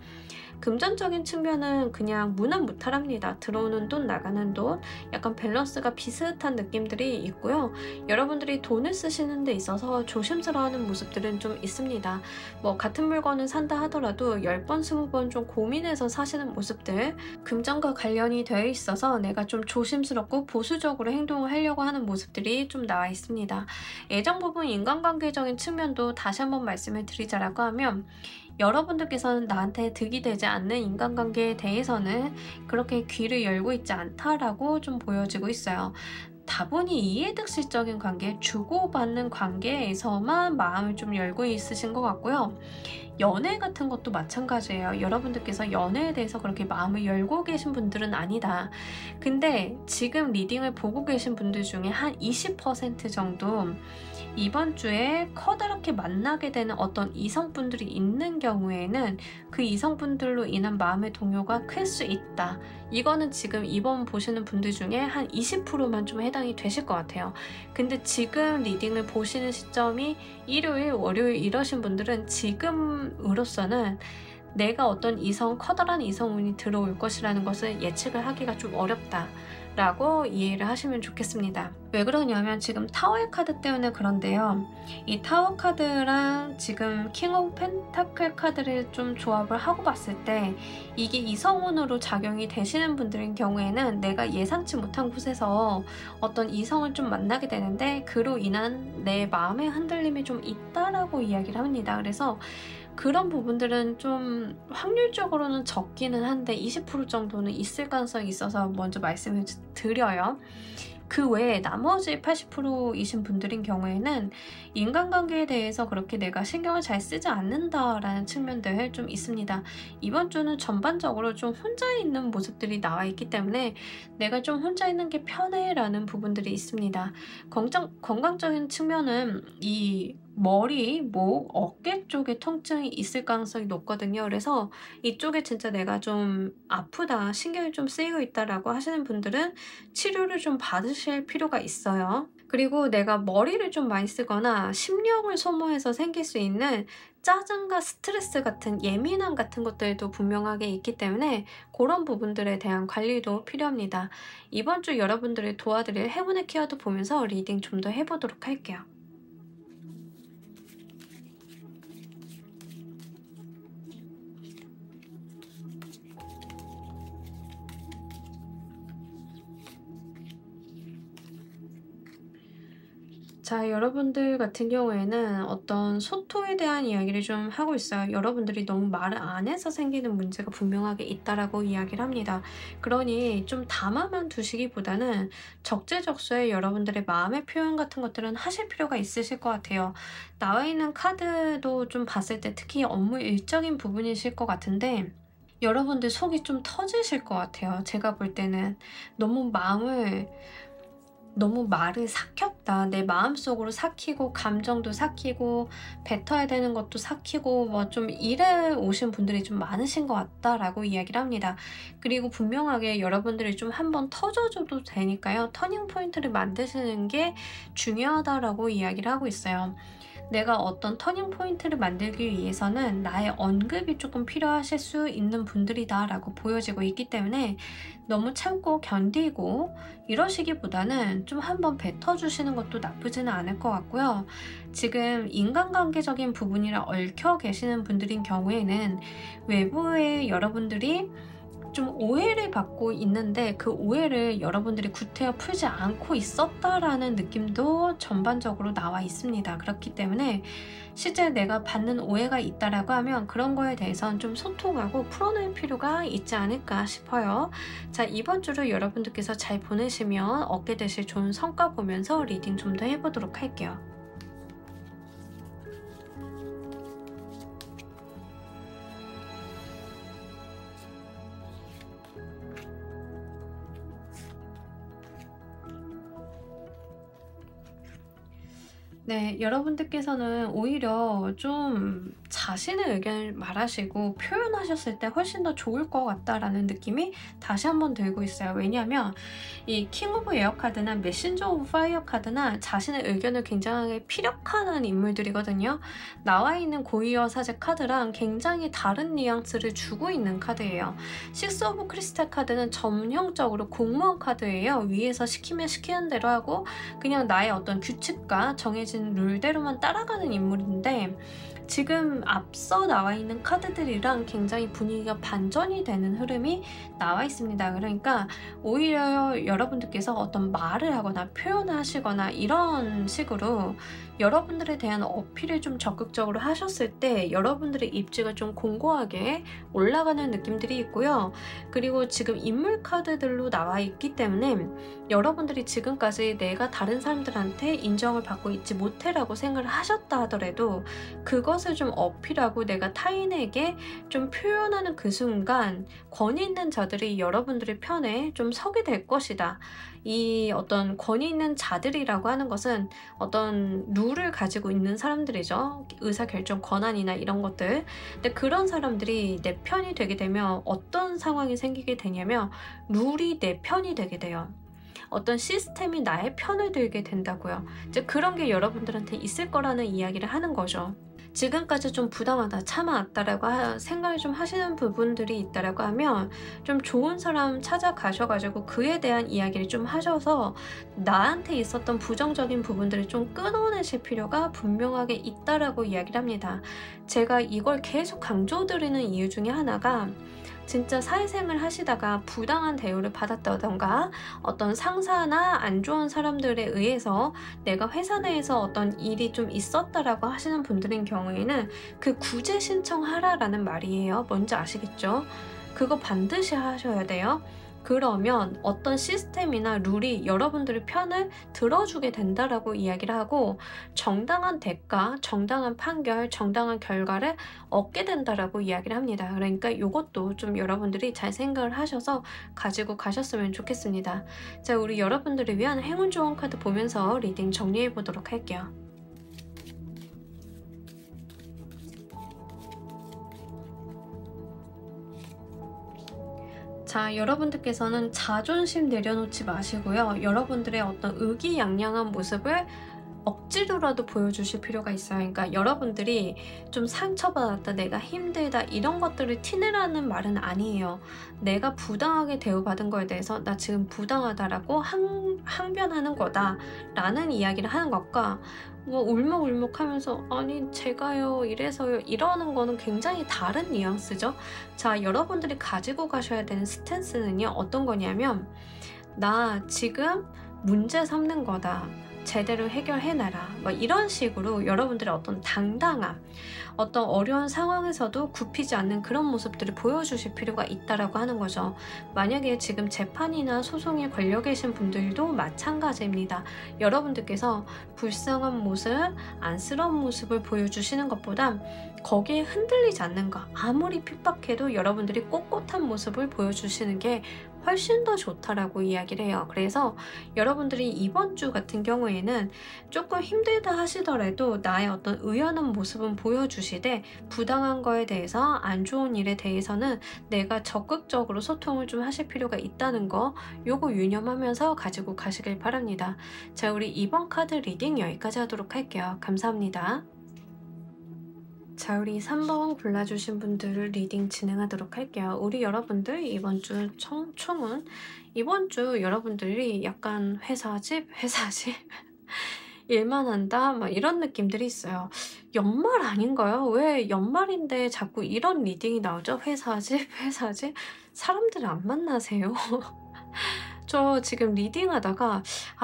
금전적인 측면은 그냥 무난무탈합니다. 들어오는 돈, 나가는 돈, 약간 밸런스가 비슷한 느낌들이 있고요. 여러분들이 돈을 쓰시는 데 있어서 조심스러워하는 모습들은 좀 있습니다. 뭐 같은 물건을 산다 하더라도 10번, 20번 좀 고민해서 사시는 모습들, 금전과 관련이 되어 있어서 내가 좀 조심스럽고 보수적으로 행동을 하려고 하는 모습들이 좀 나와 있습니다. 애정 부분, 인간관계적인 측면도 다시 한번 말씀을 드리자라고 하면, 여러분들께서는 나한테 득이 되지 않는 인간관계에 대해서는 그렇게 귀를 열고 있지 않다라고 좀 보여지고 있어요. 다분히 이해득실적인 관계, 주고받는 관계에서만 마음을 좀 열고 있으신 것 같고요. 연애 같은 것도 마찬가지예요. 여러분들께서 연애에 대해서 그렇게 마음을 열고 계신 분들은 아니다. 근데 지금 리딩을 보고 계신 분들 중에 한 20% 정도 이번 주에 커다랗게 만나게 되는 어떤 이성분들이 있는 경우에는 그 이성분들로 인한 마음의 동요가 클 수 있다. 이거는 지금 이번 보시는 분들 중에 한 20%만 좀 해당이 되실 것 같아요. 근데 지금 리딩을 보시는 시점이 일요일, 월요일 이러신 분들은 지금으로서는 내가 어떤 커다란 이성운이 들어올 것이라는 것을 예측을 하기가 좀 어렵다 라고 이해를 하시면 좋겠습니다. 왜 그러냐면 지금 타워의 카드 때문에 그런데요. 이 타워 카드랑 지금 킹 오브 펜타클 카드를 좀 조합을 하고 봤을 때 이게 이성운으로 작용이 되시는 분들인 경우에는 내가 예상치 못한 곳에서 어떤 이성을 좀 만나게 되는데 그로 인한 내 마음의 흔들림이 좀 있다라고 이야기를 합니다. 그래서 그런 부분들은 좀 확률적으로는 적기는 한데 20% 정도는 있을 가능성이 있어서 먼저 말씀을 드려요. 그 외에 나머지 80%이신 분들인 경우에는 인간관계에 대해서 그렇게 내가 신경을 잘 쓰지 않는다라는 측면들 좀 있습니다. 이번 주는 전반적으로 좀 혼자 있는 모습들이 나와 있기 때문에 내가 좀 혼자 있는 게 편해 라는 부분들이 있습니다. 건강적인 측면은 이 머리, 목, 어깨 쪽에 통증이 있을 가능성이 높거든요. 그래서 이쪽에 진짜 내가 좀 아프다, 신경이 좀 쓰이고 있다라고 하시는 분들은 치료를 좀 받으실 필요가 있어요. 그리고 내가 머리를 좀 많이 쓰거나 심력을 소모해서 생길 수 있는 짜증과 스트레스 같은 예민함 같은 것들도 분명하게 있기 때문에 그런 부분들에 대한 관리도 필요합니다. 이번 주 여러분들을 도와드릴 행운의 키워드 보면서 리딩 좀 더 해보도록 할게요. 자, 여러분들 같은 경우에는 어떤 소통에 대한 이야기를 좀 하고 있어요. 여러분들이 너무 말을 안 해서 생기는 문제가 분명하게 있다라고 이야기를 합니다. 그러니 좀 담아만 두시기보다는 적재적소에 여러분들의 마음의 표현 같은 것들은 하실 필요가 있으실 것 같아요. 나와 있는 카드도 좀 봤을 때 특히 업무 일적인 부분이실 것 같은데 여러분들 속이 좀 터지실 것 같아요. 제가 볼 때는 너무 말을 삭혔다. 내 마음속으로 삭히고 감정도 삭히고 뱉어야 되는 것도 삭히고 뭐 좀 이래 오신 분들이 좀 많으신 것 같다라고 이야기를 합니다. 그리고 분명하게 여러분들이 좀 한번 터져줘도 되니까요. 터닝 포인트를 만드시는 게 중요하다라고 이야기를 하고 있어요. 내가 어떤 터닝 포인트를 만들기 위해서는 나의 언급이 조금 필요하실 수 있는 분들이다 라고 보여지고 있기 때문에 너무 참고 견디고 이러시기보다는 좀 한번 뱉어주시는 것도 나쁘지는 않을 것 같고요. 지금 인간관계적인 부분이라 얽혀 계시는 분들인 경우에는 외부에 여러분들이 좀 오해를 받고 있는데 그 오해를 여러분들이 구태여 풀지 않고 있었다라는 느낌도 전반적으로 나와 있습니다. 그렇기 때문에 실제 내가 받는 오해가 있다라고 하면 그런 거에 대해서는 좀 소통하고 풀어낼 필요가 있지 않을까 싶어요. 자, 이번 주를 여러분들께서 잘 보내시면 얻게 되실 좋은 성과 보면서 리딩 좀 더 해보도록 할게요. 네, 여러분들께서는 오히려 좀 자신의 의견을 말하시고 표현하셨을 때 훨씬 더 좋을 것 같다라는 느낌이 다시 한번 들고 있어요. 왜냐하면 이 킹 오브 에어 카드나 메신저 오브 파이어 카드나 자신의 의견을 굉장히 피력하는 인물들이거든요. 나와 있는 고위어 사제 카드랑 굉장히 다른 뉘앙스를 주고 있는 카드예요. 식스 오브 크리스탈 카드는 전형적으로 공무원 카드예요. 위에서 시키면 시키는 대로 하고 그냥 나의 어떤 규칙과 정해진 룰대로만 따라가는 인물인데 지금 앞서 나와 있는 카드들이랑 굉장히 분위기가 반전이 되는 흐름이 나와 있습니다. 그러니까 오히려 여러분들께서 어떤 말을 하거나 표현을 하시거나 이런 식으로 여러분들에 대한 어필을 좀 적극적으로 하셨을 때 여러분들의 입지가 좀 공고하게 올라가는 느낌들이 있고요. 그리고 지금 인물 카드들로 나와 있기 때문에 여러분들이 지금까지 내가 다른 사람들한테 인정을 받고 있지 못해라고 생각을 하셨다 하더라도 그것을 좀 어필하고 내가 타인에게 좀 표현하는 그 순간 권위 있는 자들이 여러분들의 편에 좀 서게 될 것이다. 이 어떤 권위 있는 자들이라고 하는 것은 어떤 룰을 가지고 있는 사람들이죠. 의사결정 권한이나 이런 것들. 근데 그런 사람들이 내 편이 되게 되면 어떤 상황이 생기게 되냐면 룰이 내 편이 되게 돼요. 어떤 시스템이 나의 편을 들게 된다고요. 이제 그런 게 여러분들한테 있을 거라는 이야기를 하는 거죠. 지금까지 좀 부당하다, 참아왔다라고 생각을 좀 하시는 부분들이 있다라고 하면 좀 좋은 사람 찾아가셔가지고 그에 대한 이야기를 좀 하셔서 나한테 있었던 부정적인 부분들을 좀 끊어내실 필요가 분명하게 있다라고 이야기를 합니다. 제가 이걸 계속 강조드리는 이유 중에 하나가 진짜 사회생활 하시다가 부당한 대우를 받았다던가 어떤 상사나 안 좋은 사람들에 의해서 내가 회사 내에서 어떤 일이 좀 있었다라고 하시는 분들인 경우에는 그 구제 신청하라라는 말이에요. 뭔지 아시겠죠? 그거 반드시 하셔야 돼요. 그러면 어떤 시스템이나 룰이 여러분들의 편을 들어주게 된다라고 이야기를 하고 정당한 대가, 정당한 판결, 정당한 결과를 얻게 된다라고 이야기를 합니다. 그러니까 이것도 좀 여러분들이 잘 생각을 하셔서 가지고 가셨으면 좋겠습니다. 자, 우리 여러분들을 위한 행운 좋은 카드 보면서 리딩 정리해 보도록 할게요. 자, 여러분들께서는 자존심 내려놓지 마시고요. 여러분들의 어떤 의기양양한 모습을 억지로라도 보여주실 필요가 있어요. 그러니까 여러분들이 좀 상처받았다, 내가 힘들다 이런 것들을 티내라는 말은 아니에요. 내가 부당하게 대우받은 거에 대해서 나 지금 부당하다라고 항변하는 거다 라는 이야기를 하는 것과 뭐 울먹울먹 하면서 아니 제가요 이래서요 이러는 거는 굉장히 다른 뉘앙스죠. 자, 여러분들이 가지고 가셔야 되는 스탠스는요 어떤 거냐면 나 지금 문제 삼는 거다. 제대로 해결해내라. 뭐 이런 식으로 여러분들의 어떤 당당함, 어떤 어려운 상황에서도 굽히지 않는 그런 모습들을 보여주실 필요가 있다라고 하는 거죠. 만약에 지금 재판이나 소송에 걸려 계신 분들도 마찬가지입니다. 여러분들께서 불쌍한 모습, 안쓰러운 모습을 보여주시는 것보다 거기에 흔들리지 않는 것, 아무리 핍박해도 여러분들이 꼿꼿한 모습을 보여주시는 게 훨씬 더 좋다라고 이야기를 해요. 그래서 여러분들이 이번 주 같은 경우에는 조금 힘들다 하시더라도 나의 어떤 의연한 모습은 보여주시되, 부당한 거에 대해서, 안 좋은 일에 대해서는 내가 적극적으로 소통을 좀 하실 필요가 있다는 거, 요거 유념하면서 가지고 가시길 바랍니다. 자, 우리 이번 카드 리딩 여기까지 하도록 할게요. 감사합니다. 자, 우리 3번 골라주신 분들 리딩 진행하도록 할게요. 우리 여러분들 이번 주 총은 이번 주 여러분들이 약간 회사집 일만 한다 막 이런 느낌들이 있어요. 연말 아닌가요? 왜 연말인데 자꾸 이런 리딩이 나오죠? 회사집 사람들 안 만나세요? 저 지금 리딩하다가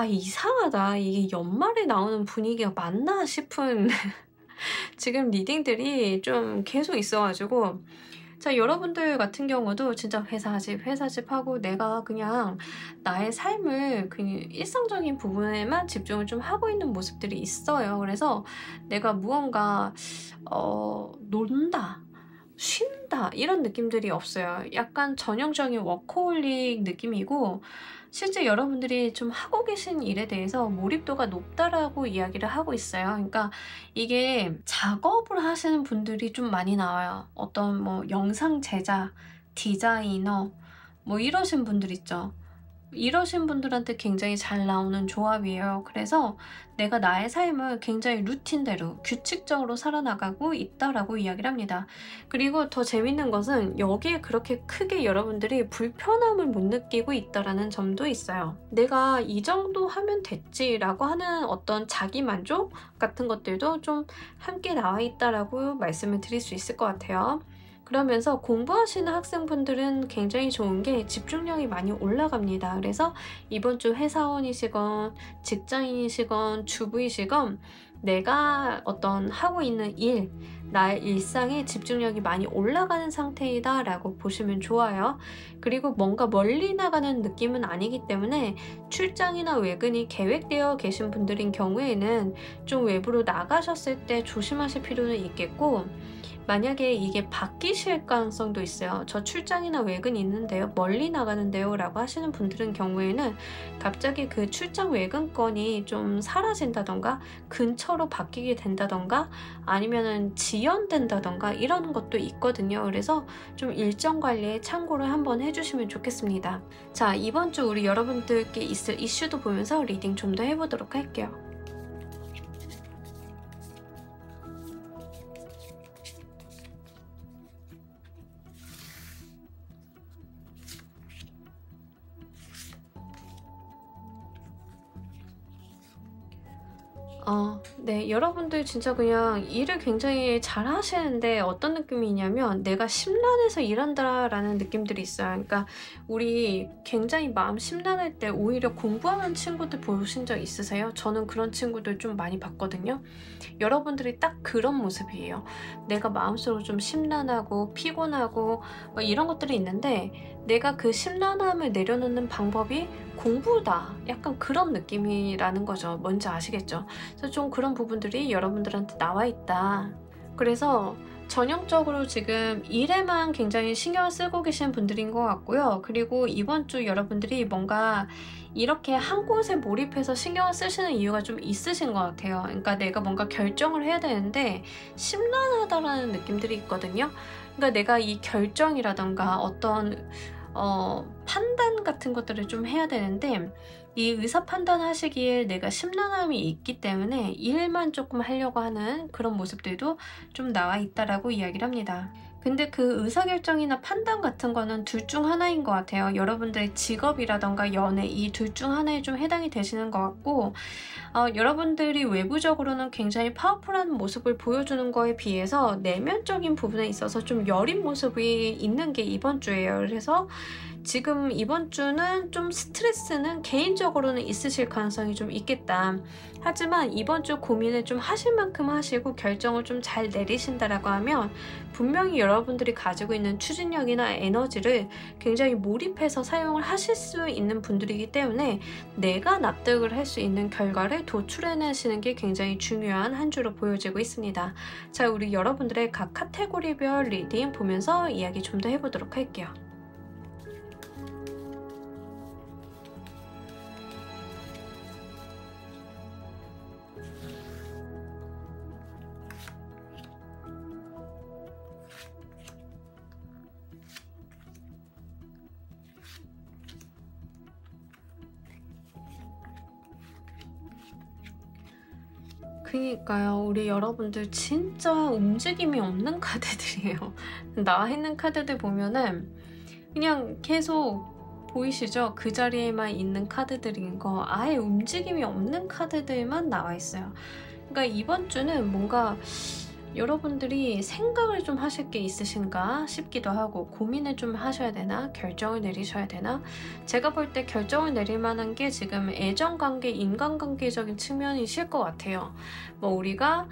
이상하다, 이게 연말에 나오는 분위기가 맞나 싶은 지금 리딩들이 좀 계속 있어가지고, 자, 여러분들 같은 경우도 진짜 회사집 하고 내가 그냥 나의 삶을 그냥 일상적인 부분에만 집중을 좀 하고 있는 모습들이 있어요. 그래서 내가 무언가 논다, 쉰다 이런 느낌들이 없어요. 약간 전형적인 워커홀릭 느낌이고, 실제 여러분들이 좀 하고 계신 일에 대해서 몰입도가 높다라고 이야기를 하고 있어요. 그러니까 이게 작업을 하시는 분들이 좀 많이 나와요. 어떤 뭐 영상 제작, 디자이너 뭐 이러신 분들 있죠. 이러신 분들한테 굉장히 잘 나오는 조합이에요. 그래서 내가 나의 삶을 굉장히 루틴대로 규칙적으로 살아나가고 있다라고 이야기를 합니다. 그리고 더 재밌는 것은 여기에 그렇게 크게 여러분들이 불편함을 못 느끼고 있다라는 점도 있어요. 내가 이 정도 하면 됐지라고 하는 어떤 자기 만족 같은 것들도 좀 함께 나와 있다라고 말씀을 드릴 수 있을 것 같아요. 그러면서 공부하시는 학생분들은 굉장히 좋은 게 집중력이 많이 올라갑니다. 그래서 이번 주 회사원이시건 직장인이시건 주부이시건 내가 어떤 하고 있는 일, 나의 일상에 집중력이 많이 올라가는 상태이다 라고 보시면 좋아요. 그리고 뭔가 멀리 나가는 느낌은 아니기 때문에 출장이나 외근이 계획되어 계신 분들인 경우에는 좀 외부로 나가셨을 때 조심하실 필요는 있겠고, 만약에 이게 바뀌실 가능성도 있어요. 저 출장이나 외근이 있는데요, 멀리 나가는데요 라고 하시는 분들은 경우에는 갑자기 그 출장 외근권이 좀 사라진다던가 근처로 바뀌게 된다던가 아니면은 지연된다던가 이런 것도 있거든요. 그래서 좀 일정 관리에 참고를 한번 해주시면 좋겠습니다. 자, 이번 주 우리 여러분들께 있을 이슈도 보면서 리딩 좀 더 해보도록 할게요. 네, 여러분들 진짜 그냥 일을 굉장히 잘 하시는데 어떤 느낌이냐면 내가 심란해서 일한다 라는 느낌들이 있어요. 그러니까 우리 굉장히 마음 심란할 때 오히려 공부하는 친구들 보신 적 있으세요? 저는 그런 친구들 좀 많이 봤거든요. 여러분들이 딱 그런 모습이에요. 내가 마음속으로 좀 심란하고 피곤하고 뭐 이런 것들이 있는데 내가 그 심란함을 내려놓는 방법이 공부다, 약간 그런 느낌이라는 거죠. 뭔지 아시겠죠? 그래서 좀 그런 부분들이 여러분들한테 나와 있다. 그래서 전형적으로 지금 일에만 굉장히 신경을 쓰고 계신 분들인 것 같고요. 그리고 이번 주 여러분들이 뭔가 이렇게 한 곳에 몰입해서 신경을 쓰시는 이유가 좀 있으신 것 같아요. 그러니까 내가 뭔가 결정을 해야 되는데 심란하다라는 느낌들이 있거든요. 그러니까 내가 이 결정이라던가 어떤 판단 같은 것들을 좀 해야 되는데 이 의사 판단하시기에 내가 심란함이 있기 때문에 일만 조금 하려고 하는 그런 모습들도 좀 나와 있다라고 이야기를 합니다. 근데 그 의사결정이나 판단 같은 거는 둘 중 하나인 것 같아요. 여러분들의 직업이라던가 연애 이 둘 중 하나에 좀 해당이 되시는 것 같고 여러분들이 외부적으로는 굉장히 파워풀한 모습을 보여주는 거에 비해서 내면적인 부분에 있어서 좀 여린 모습이 있는 게 이번 주예요. 그래서 지금 이번 주는 좀 스트레스는 개인적으로는 있으실 가능성이 좀 있겠다. 하지만 이번 주 고민을 좀 하실 만큼 하시고 결정을 좀 잘 내리신다라고 하면 분명히 여러분들이 가지고 있는 추진력이나 에너지를 굉장히 몰입해서 사용을 하실 수 있는 분들이기 때문에 내가 납득을 할 수 있는 결과를 도출해내시는 게 굉장히 중요한 한 주로 보여지고 있습니다. 자, 우리 여러분들의 각 카테고리별 리딩 보면서 이야기 좀 더 해보도록 할게요. 그니까요. 우리 여러분들 진짜 움직임이 없는 카드들이에요. 나와 있는 카드들 보면은 그냥 계속 보이시죠? 그 자리에만 있는 카드들인 거 아예 움직임이 없는 카드들만 나와 있어요. 그러니까 이번 주는 뭔가 여러분들이 생각을 좀 하실 게 있으신가 싶기도 하고 고민을 좀 하셔야 되나? 결정을 내리셔야 되나? 제가 볼 때 결정을 내릴 만한 게 지금 애정관계, 인간관계적인 측면이실 것 같아요. 뭐 우리가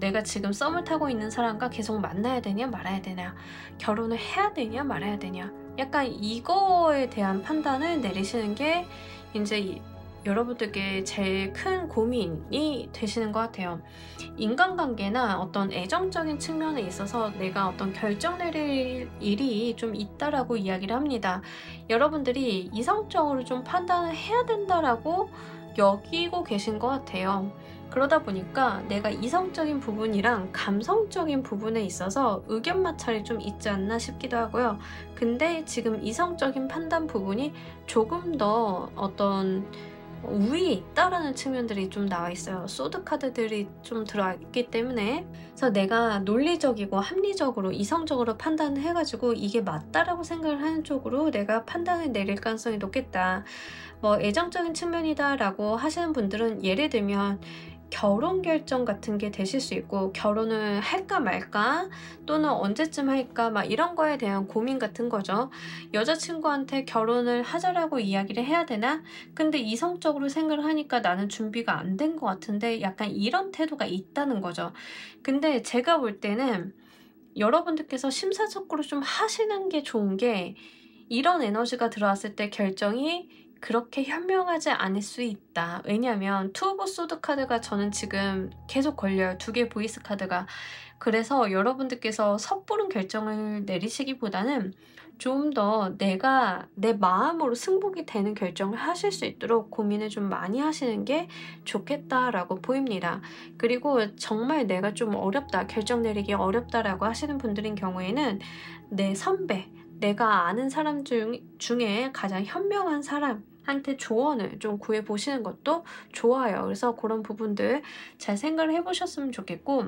내가 지금 썸을 타고 있는 사람과 계속 만나야 되냐 말아야 되냐, 결혼을 해야 되냐 말아야 되냐, 약간 이거에 대한 판단을 내리시는 게 이제 여러분들께 제일 큰 고민이 되시는 것 같아요. 인간관계나 어떤 애정적인 측면에 있어서 내가 어떤 결정 내릴 일이 좀 있다라고 이야기를 합니다. 여러분들이 이성적으로 좀 판단을 해야 된다라고 여기고 계신 것 같아요. 그러다 보니까 내가 이성적인 부분이랑 감성적인 부분에 있어서 의견 마찰이 좀 있지 않나 싶기도 하고요. 근데 지금 이성적인 판단 부분이 조금 더 어떤 우위에 있다라는 측면들이 좀 나와 있어요. 소드 카드들이 좀 들어있기 때문에. 그래서 내가 논리적이고 합리적으로 이성적으로 판단을 해가지고 이게 맞다라고 생각을 하는 쪽으로 내가 판단을 내릴 가능성이 높겠다. 애정적인 측면이다 라고 하시는 분들은 예를 들면 결혼 결정 같은 게 되실 수 있고, 결혼을 할까 말까 또는 언제쯤 할까 막 이런 거에 대한 고민 같은 거죠. 여자친구한테 결혼을 하자라고 이야기를 해야 되나? 근데 이성적으로 생각을 하니까 나는 준비가 안 된 것 같은데, 약간 이런 태도가 있다는 거죠. 근데 제가 볼 때는 여러분들께서 심사숙고를 좀 하시는 게 좋은 게, 이런 에너지가 들어왔을 때 결정이 그렇게 현명하지 않을 수 있다. 왜냐하면 투 오브 소드 카드가 저는 지금 계속 걸려요. 두 개의 보이스 카드가. 그래서 여러분들께서 섣부른 결정을 내리시기보다는 좀 더 내가 내 마음으로 승복이 되는 결정을 하실 수 있도록 고민을 좀 많이 하시는 게 좋겠다라고 보입니다. 그리고 정말 내가 좀 어렵다, 결정 내리기 어렵다라고 하시는 분들인 경우에는 내 선배, 내가 아는 사람 중에 가장 현명한 사람한테 조언을 좀 구해보시는 것도 좋아요. 그래서 그런 부분들 잘 생각을 해보셨으면 좋겠고,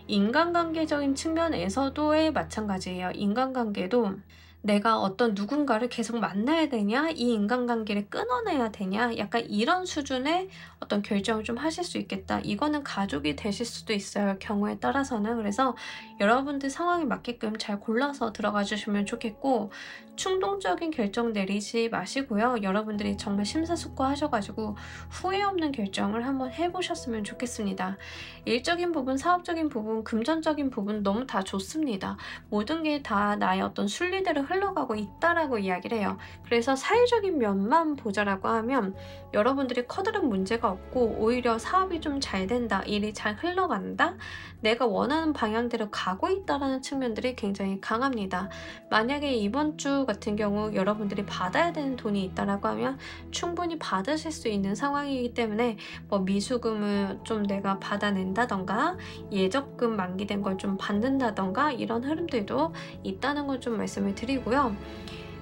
인간관계적인 측면에서도의 마찬가지예요. 인간관계도 내가 어떤 누군가를 계속 만나야 되냐, 이 인간관계를 끊어내야 되냐, 약간 이런 수준의 어떤 결정을 좀 하실 수 있겠다. 이거는 가족이 되실 수도 있어요, 경우에 따라서는. 그래서 여러분들 상황에 맞게끔 잘 골라서 들어가 주시면 좋겠고, 충동적인 결정 내리지 마시고요. 여러분들이 정말 심사숙고 하셔가지고 후회 없는 결정을 한번 해보셨으면 좋겠습니다. 일적인 부분, 사업적인 부분, 금전적인 부분 너무 다 좋습니다. 모든 게 다 나의 어떤 순리대로 흘러가고 있다라고 이야기를 해요. 그래서 사회적인 면만 보자라고 하면 여러분들이 커다란 문제가 없고, 오히려 사업이 좀 잘 된다, 일이 잘 흘러간다, 내가 원하는 방향대로 가고 있다라는 측면들이 굉장히 강합니다. 만약에 이번 주 같은 경우 여러분들이 받아야 되는 돈이 있다라고 하면 충분히 받으실 수 있는 상황이기 때문에 미수금을 좀 내가 받아낸다던가 예적금 만기된 걸 좀 받는다던가 이런 흐름들도 있다는 걸 좀 말씀을 드리고요.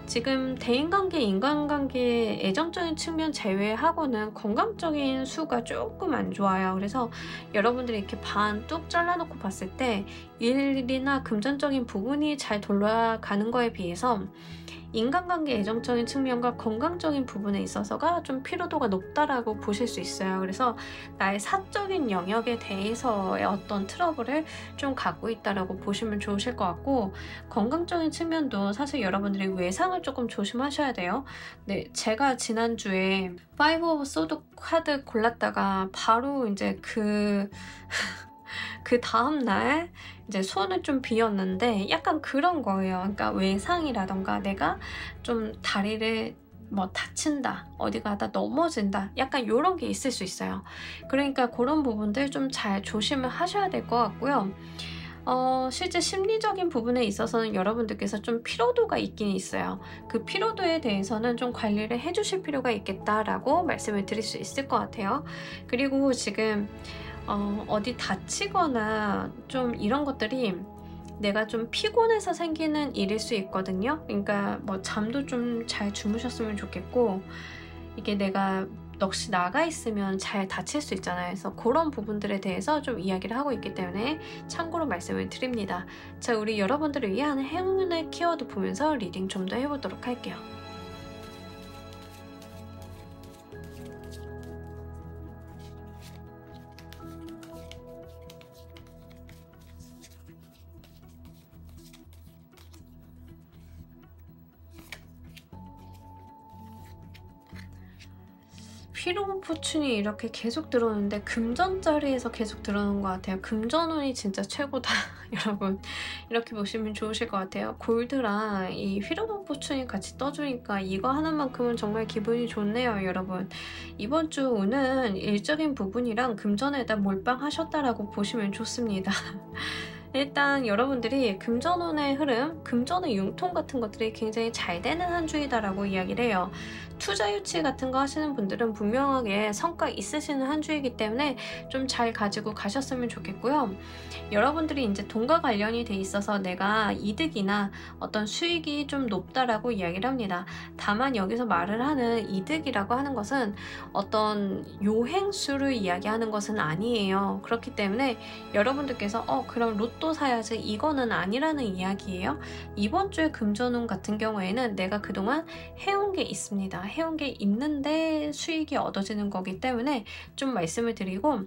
지금 대인관계, 인간관계, 애정적인 측면 제외하고는 건강적인 수가 조금 안 좋아요. 그래서 여러분들이 이렇게 반 뚝 잘라놓고 봤을 때 일이나 금전적인 부분이 잘 돌아가는 거에 비해서 인간관계 애정적인 측면과 건강적인 부분에 있어서가 좀 피로도가 높다라고 보실 수 있어요. 그래서 나의 사적인 영역에 대해서의 어떤 트러블을 좀 갖고 있다라고 보시면 좋으실 것 같고, 건강적인 측면도 사실 여러분들이 외상을 조금 조심하셔야 돼요. 네, 제가 지난주에 5 오브 소드 카드 골랐다가 바로 이제 그 다음날 이제 손을 좀 비었는데 약간 그런 거예요. 그러니까 외상이라던가 내가 좀 다리를 뭐 다친다, 어디 가다 넘어진다, 약간 이런 게 있을 수 있어요. 그러니까 그런 부분들 좀 잘 조심을 하셔야 될 것 같고요. 실제 심리적인 부분에 있어서는 여러분들께서 좀 피로도가 있긴 있어요. 그 피로도에 대해서는 좀 관리를 해주실 필요가 있겠다라고 말씀을 드릴 수 있을 것 같아요. 그리고 지금 어디 다치거나 좀 이런 것들이 내가 좀 피곤해서 생기는 일일 수 있거든요. 그러니까 뭐 잠도 좀 잘 주무셨으면 좋겠고, 이게 내가 넋이 나가 있으면 잘 다칠 수 있잖아요. 그래서 그런 부분들에 대해서 좀 이야기를 하고 있기 때문에 참고로 말씀을 드립니다. 자, 우리 여러분들을 위한 행운의 키워드 보면서 리딩 좀 더 해보도록 할게요. 피로 포춘이 이렇게 계속 들어오는데 금전 자리에서 계속 들어오는 것 같아요. 금전운이 진짜 최고다. 여러분, 이렇게 보시면 좋으실 것 같아요. 골드랑 이 휘로돈 포춘이 같이 떠주니까 이거 하나만큼은 정말 기분이 좋네요, 여러분. 이번 주 운은 일적인 부분이랑 금전에다 몰빵하셨다라고 보시면 좋습니다. 일단 여러분들이 금전운의 흐름, 금전의 융통 같은 것들이 굉장히 잘 되는 한 주이다라고 이야기를 해요. 투자 유치 같은 거 하시는 분들은 분명하게 성과 있으시는 한 주이기 때문에 좀 잘 가지고 가셨으면 좋겠고요. 여러분들이 이제 돈과 관련이 돼 있어서 내가 이득이나 어떤 수익이 좀 높다라고 이야기를 합니다. 다만 여기서 말을 하는 이득이라고 하는 것은 어떤 요행수를 이야기하는 것은 아니에요. 그렇기 때문에 여러분들께서 그럼 로또 사야지, 이거는 아니라는 이야기예요. 이번 주에 금전운 같은 경우에는 내가 그동안 해온 게 있습니다. 해온 게 있는데 수익이 얻어지는 거기 때문에 좀 말씀을 드리고,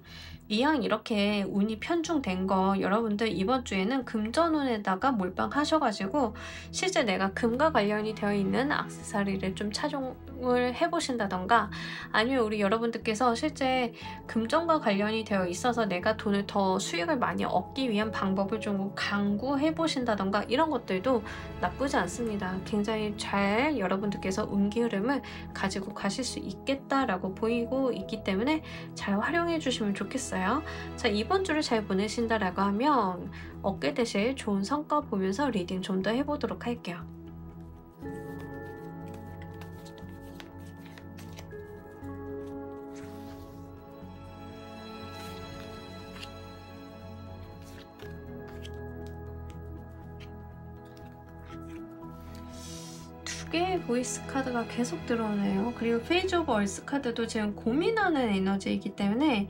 이왕 이렇게 운이 편중된 거 여러분들 이번 주에는 금전운에다가 몰빵하셔가지고 실제 내가 금과 관련이 되어 있는 액세서리를 좀 착용을 해보신다던가, 아니면 우리 여러분들께서 실제 금전과 관련이 되어 있어서 내가 돈을 더 수익을 많이 얻기 위한 방법을 좀 강구해 보신다던가, 이런 것들도 나쁘지 않습니다. 굉장히 잘 여러분들께서 운기 흐름을 가지고 가실 수 있겠다라고 보이고 있기 때문에 잘 활용해 주시면 좋겠어요. 자, 이번 주를 잘 보내신다라고 하면 얻게 되실 좋은 성과 보면서 리딩 좀 더 해보도록 할게요. 두 개의 보이스 카드가 계속 들어오네요. 그리고 페이지 오브 얼스 카드도 지금 고민하는 에너지이기 때문에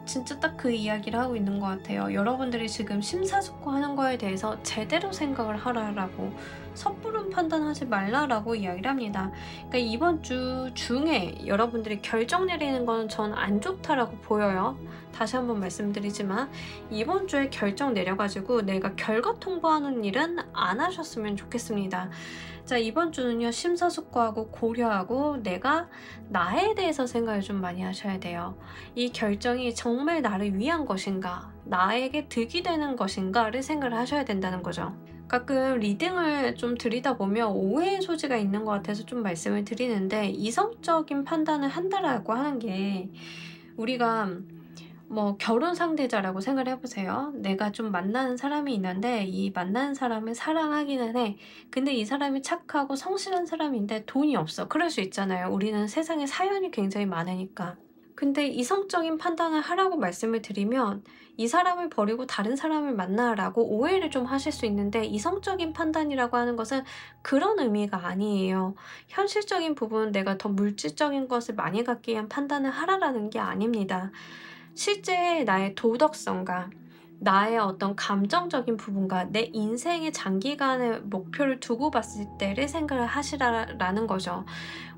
진짜 딱 그 이야기를 하고 있는 것 같아요. 여러분들이 지금 심사숙고하는 거에 대해서 제대로 생각을 하라라고, 섣부른 판단하지 말라라고 이야기를 합니다. 그러니까 이번 주 중에 여러분들이 결정 내리는 건 전 안 좋다라고 보여요. 다시 한번 말씀드리지만 이번 주에 결정 내려가지고 내가 결과 통보하는 일은 안 하셨으면 좋겠습니다. 자, 이번 주는요, 심사숙고하고 고려하고 내가 나에 대해서 생각을 좀 많이 하셔야 돼요. 이 결정이 정말 나를 위한 것인가, 나에게 득이 되는 것인가를 생각을 하셔야 된다는 거죠. 가끔 리딩을 좀 드리다 보면 오해의 소지가 있는 것 같아서 좀 말씀을 드리는데, 이성적인 판단을 한다라고 하는 게, 우리가 뭐 결혼 상대자라고 생각을 해보세요. 내가 좀 만나는 사람이 있는데 이 만나는 사람을 사랑하기는 해. 근데 이 사람이 착하고 성실한 사람인데 돈이 없어. 그럴 수 있잖아요. 우리는 세상에 사연이 굉장히 많으니까. 근데 이성적인 판단을 하라고 말씀을 드리면 이 사람을 버리고 다른 사람을 만나라고 오해를 좀 하실 수 있는데, 이성적인 판단이라고 하는 것은 그런 의미가 아니에요. 현실적인 부분, 내가 더 물질적인 것을 많이 갖기 위한 판단을 하라라는 게 아닙니다. 실제 나의 도덕성과 나의 어떤 감정적인 부분과 내 인생의 장기간의 목표를 두고 봤을 때를 생각을 하시라는 거죠.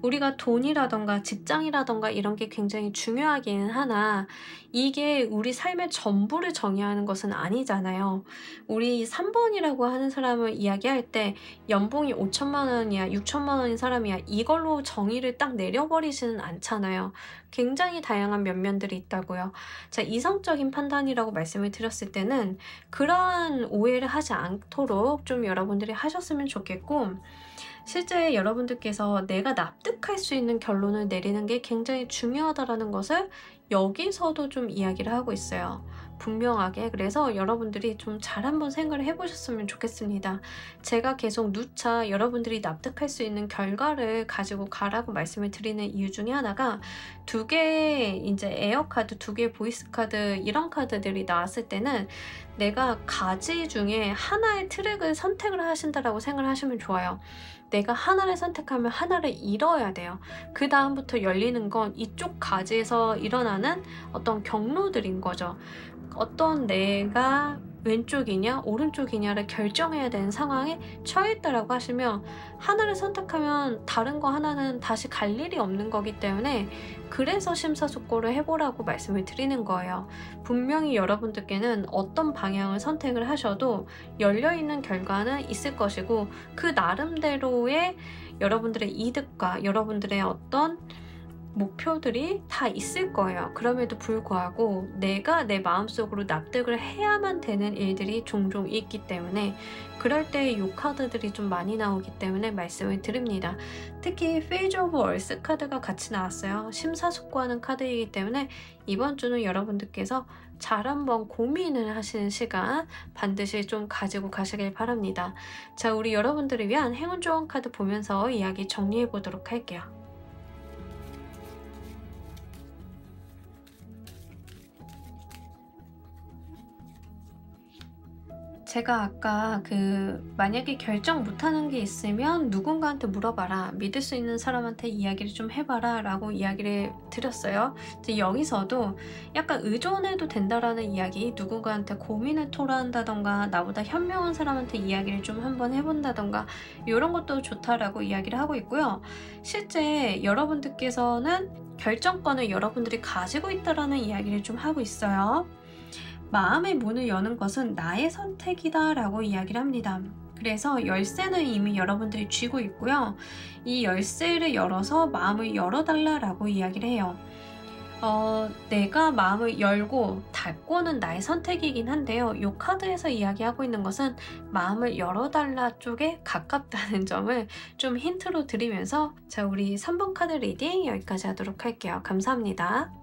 우리가 돈이라던가 직장이라던가 이런 게 굉장히 중요하기는 하나, 이게 우리 삶의 전부를 정의하는 것은 아니잖아요. 우리 3번이라고 하는 사람을 이야기할 때 연봉이 5천만 원이야, 6천만 원인 사람이야, 이걸로 정의를 딱 내려버리지는 않잖아요. 굉장히 다양한 면면들이 있다고요. 자, 이성적인 판단이라고 말씀을 드렸을 때는 그러한 오해를 하지 않도록 좀 여러분들이 하셨으면 좋겠고, 실제 여러분들께서 내가 납득할 수 있는 결론을 내리는 게 굉장히 중요하다는 것을 여기서도 좀 이야기를 하고 있어요. 분명하게. 그래서 여러분들이 좀 잘 한번 생각을 해보셨으면 좋겠습니다. 제가 계속 누차 여러분들이 납득할 수 있는 결과를 가지고 가라고 말씀을 드리는 이유 중에 하나가, 두 개의 이제 에어카드, 두 개의 보이스카드, 이런 카드들이 나왔을 때는 내가 가지 중에 하나의 트랙을 선택을 하신다라고 생각을 하시면 좋아요. 내가 하나를 선택하면 하나를 잃어야 돼요. 그 다음부터 열리는 건 이쪽 가지에서 일어나는 어떤 경로들인 거죠. 어떤 내가 왼쪽이냐 오른쪽이냐를 결정해야 되는 상황에 처했다라고 하시면, 하나를 선택하면 다른 거 하나는 다시 갈 일이 없는 거기 때문에, 그래서 심사숙고를 해보라고 말씀을 드리는 거예요. 분명히 여러분들께는 어떤 방향을 선택을 하셔도 열려있는 결과는 있을 것이고, 그 나름대로의 여러분들의 이득과 여러분들의 어떤 목표들이 다 있을 거예요. 그럼에도 불구하고 내가 내 마음속으로 납득을 해야만 되는 일들이 종종 있기 때문에, 그럴 때 이 카드들이 좀 많이 나오기 때문에 말씀을 드립니다. 특히 페이지 오브 얼스 카드가 같이 나왔어요. 심사숙고하는 카드이기 때문에 이번 주는 여러분들께서 잘 한번 고민을 하시는 시간 반드시 좀 가지고 가시길 바랍니다. 자, 우리 여러분들을 위한 행운 조언 카드 보면서 이야기 정리해 보도록 할게요. 제가 아까 만약에 결정 못하는 게 있으면 누군가한테 물어봐라, 믿을 수 있는 사람한테 이야기를 좀 해봐라 라고 이야기를 드렸어요. 이제 여기서도 약간 의존해도 된다라는 이야기, 누군가한테 고민을 토로한다던가 나보다 현명한 사람한테 이야기를 좀 한번 해본다던가 이런 것도 좋다라고 이야기를 하고 있고요. 실제 여러분들께서는 결정권을 여러분들이 가지고 있다라는 이야기를 좀 하고 있어요. 마음의 문을 여는 것은 나의 선택이다 라고 이야기를 합니다. 그래서 열쇠는 이미 여러분들이 쥐고 있고요. 이 열쇠를 열어서 마음을 열어달라 라고 이야기를 해요. 내가 마음을 열고 닫고는 나의 선택이긴 한데요. 이 카드에서 이야기하고 있는 것은 마음을 열어달라 쪽에 가깝다는 점을 좀 힌트로 드리면서, 자, 우리 3번 카드 리딩 여기까지 하도록 할게요. 감사합니다.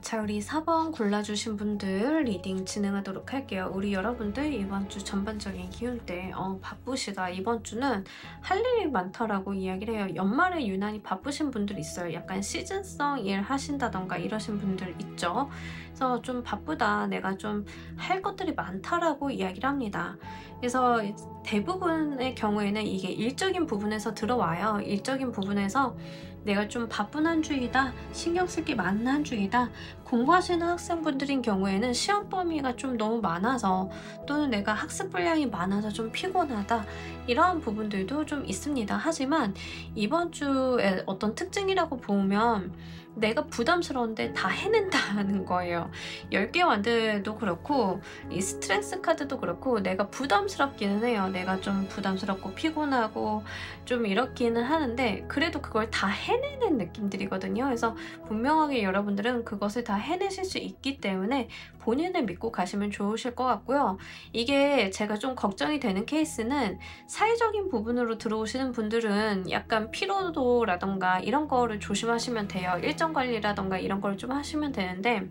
자, 우리 4번 골라주신 분들 리딩 진행하도록 할게요. 우리 여러분들 이번 주 전반적인 기운대 바쁘시다. 이번 주는 할 일이 많다라고 이야기를 해요. 연말에 유난히 바쁘신 분들 있어요. 약간 시즌성 일 하신다던가 이러신 분들 있죠. 그래서 좀 바쁘다, 내가 좀 할 것들이 많다라고 이야기를 합니다. 그래서 대부분의 경우에는 이게 일적인 부분에서 들어와요. 일적인 부분에서 내가 좀 바쁜 한 주이다, 신경 쓸 게 많은 한 주이다, 공부하시는 학생분들인 경우에는 시험 범위가 좀 너무 많아서, 또는 내가 학습 분량이 많아서 좀 피곤하다, 이러한 부분들도 좀 있습니다. 하지만 이번 주에 어떤 특징이라고 보면 내가 부담스러운데 다 해낸다는 거예요. 10개 완드도 그렇고 이 스트레스 카드도 그렇고 내가 부담스럽기는 해요. 내가 좀 부담스럽고 피곤하고 좀 이렇기는 하는데 그래도 그걸 다 해내는 느낌들이거든요. 그래서 분명하게 여러분들은 그것을 다 해내실 수 있기 때문에 본인을 믿고 가시면 좋으실 것 같고요. 이게 제가 좀 걱정이 되는 케이스는 사회적인 부분으로 들어오시는 분들은 약간 피로도라던가 이런 거를 조심하시면 돼요. 일정 관리라던가 이런 걸 좀 하시면 되는데,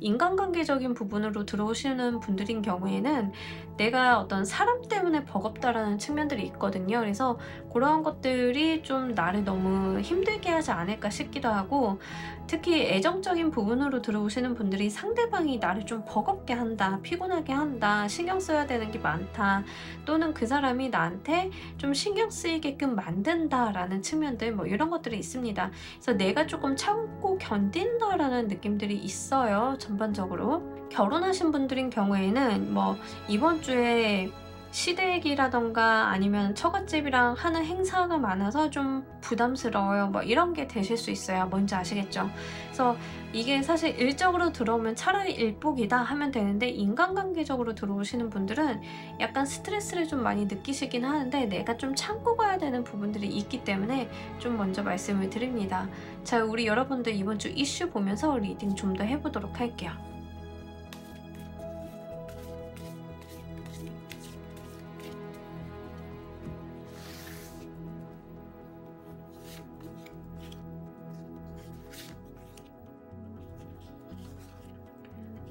인간관계적인 부분으로 들어오시는 분들인 경우에는 내가 어떤 사람 때문에 버겁다라는 측면들이 있거든요. 그래서 그런 것들이 좀 나를 너무 힘들게 하지 않을까 싶기도 하고, 특히 애정적인 부분으로 들어오시는 분들이 상대방이 나를 좀 버겁게 한다, 피곤하게 한다, 신경 써야 되는 게 많다, 또는 그 사람이 나한테 좀 신경 쓰이게끔 만든다라는 측면들, 뭐 이런 것들이 있습니다. 그래서 내가 조금 참고 견딘다라는 느낌들이 있어요. 전반적으로 결혼하신 분들인 경우에는 뭐 이번 주에 시댁이라던가 아니면 처갓집이랑 하는 행사가 많아서 좀 부담스러워요, 뭐 이런 게 되실 수 있어요. 뭔지 아시겠죠? 그래서 이게 사실 일적으로 들어오면 차라리 일복이다 하면 되는데, 인간관계적으로 들어오시는 분들은 약간 스트레스를 좀 많이 느끼시긴 하는데 내가 좀 참고 가야 되는 부분들이 있기 때문에 좀 먼저 말씀을 드립니다. 자, 우리 여러분들 이번 주 이슈 보면서 리딩 좀 더 해보도록 할게요.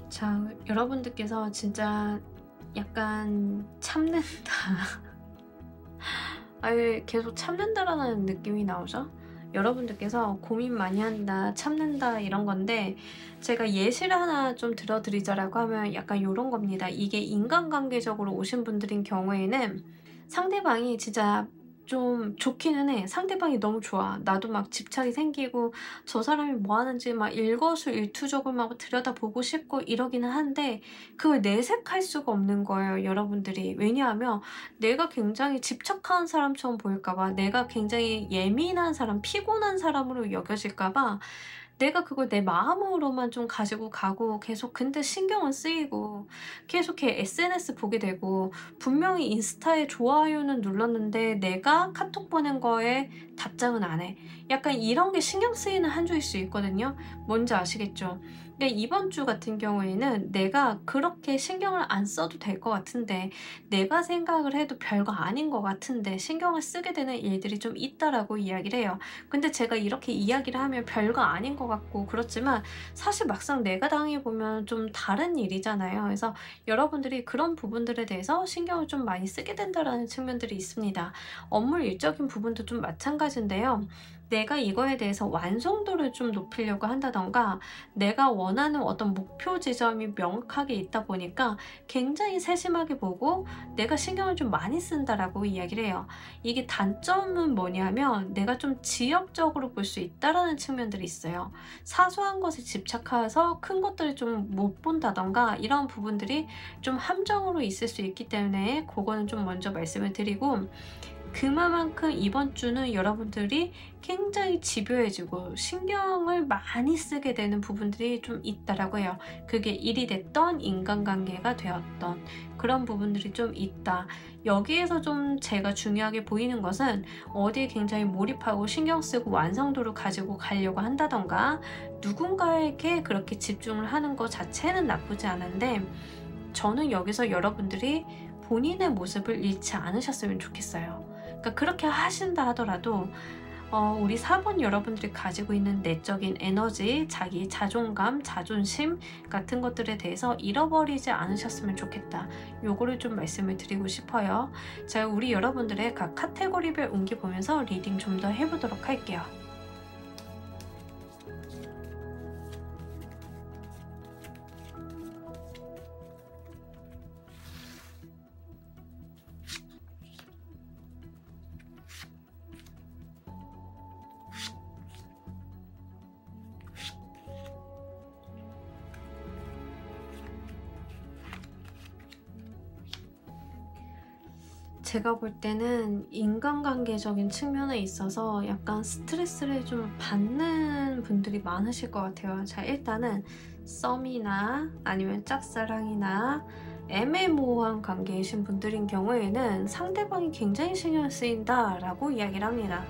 자, 여러분들께서 진짜 약간 참는다. 아예 계속 참는다라는 느낌이 나오죠? 여러분들께서 고민 많이 한다, 참는다 이런 건데, 제가 예시를 하나 좀 들어드리자라고 하면 약간 이런 겁니다. 이게 인간관계적으로 오신 분들인 경우에는 상대방이 진짜 좀 좋기는 해. 상대방이 너무 좋아. 나도 막 집착이 생기고 저 사람이 뭐 하는지 막 일거수일투족을 막 들여다보고 싶고 이러기는 한데, 그걸 내색할 수가 없는 거예요, 여러분들이. 왜냐하면 내가 굉장히 집착하는 사람처럼 보일까봐, 내가 굉장히 예민한 사람, 피곤한 사람으로 여겨질까봐 내가 그걸 내 마음으로만 좀 가지고 가고, 계속 근데 신경은 쓰이고, 계속 걔 SNS 보게 되고, 분명히 인스타에 좋아요는 눌렀는데 내가 카톡 보낸 거에 답장은 안 해. 약간 이런 게 신경 쓰이는 한 주일 수 있거든요. 뭔지 아시겠죠? 근데 이번 주 같은 경우에는 내가 그렇게 신경을 안 써도 될 것 같은데, 내가 생각을 해도 별거 아닌 것 같은데 신경을 쓰게 되는 일들이 좀 있다라고 이야기를 해요. 근데 제가 이렇게 이야기를 하면 별거 아닌 것 같고 그렇지만, 사실 막상 내가 당해보면 좀 다른 일이잖아요. 그래서 여러분들이 그런 부분들에 대해서 신경을 좀 많이 쓰게 된다는 측면들이 있습니다. 업무 일적인 부분도 좀 마찬가지인데요. 내가 이거에 대해서 완성도를 좀 높이려고 한다던가, 내가 원하는 어떤 목표 지점이 명확하게 있다 보니까 굉장히 세심하게 보고 내가 신경을 좀 많이 쓴다라고 이야기를 해요. 이게 단점은 뭐냐면 내가 좀 지엽적으로 볼 수 있다라는 측면들이 있어요. 사소한 것에 집착해서 큰 것들을 좀 못 본다던가 이런 부분들이 좀 함정으로 있을 수 있기 때문에 그거는 좀 먼저 말씀을 드리고, 그만큼 이번 주는 여러분들이 굉장히 집요해지고 신경을 많이 쓰게 되는 부분들이 좀 있다라고 해요. 그게 일이 됐던 인간관계가 되었던 그런 부분들이 좀 있다. 여기에서 좀 제가 중요하게 보이는 것은 어디에 굉장히 몰입하고 신경 쓰고 완성도를 가지고 가려고 한다던가, 누군가에게 그렇게 집중을 하는 것 자체는 나쁘지 않은데, 저는 여기서 여러분들이 본인의 모습을 잃지 않으셨으면 좋겠어요. 그러니까 그렇게 하신다 하더라도 우리 4번 여러분들이 가지고 있는 내적인 에너지, 자기 자존감, 자존심 같은 것들에 대해서 잃어버리지 않으셨으면 좋겠다. 요거를 좀 말씀을 드리고 싶어요. 자, 우리 여러분들의 각 카테고리별 운기 보면서 리딩 좀 더 해보도록 할게요. 제가 볼 때는 인간관계적인 측면에 있어서 약간 스트레스를 좀 받는 분들이 많으실 것 같아요. 자, 일단은 썸이나 아니면 짝사랑이나 애매모호한 관계이신 분들인 경우에는 상대방이 굉장히 신경 쓰인다 라고 이야기를 합니다.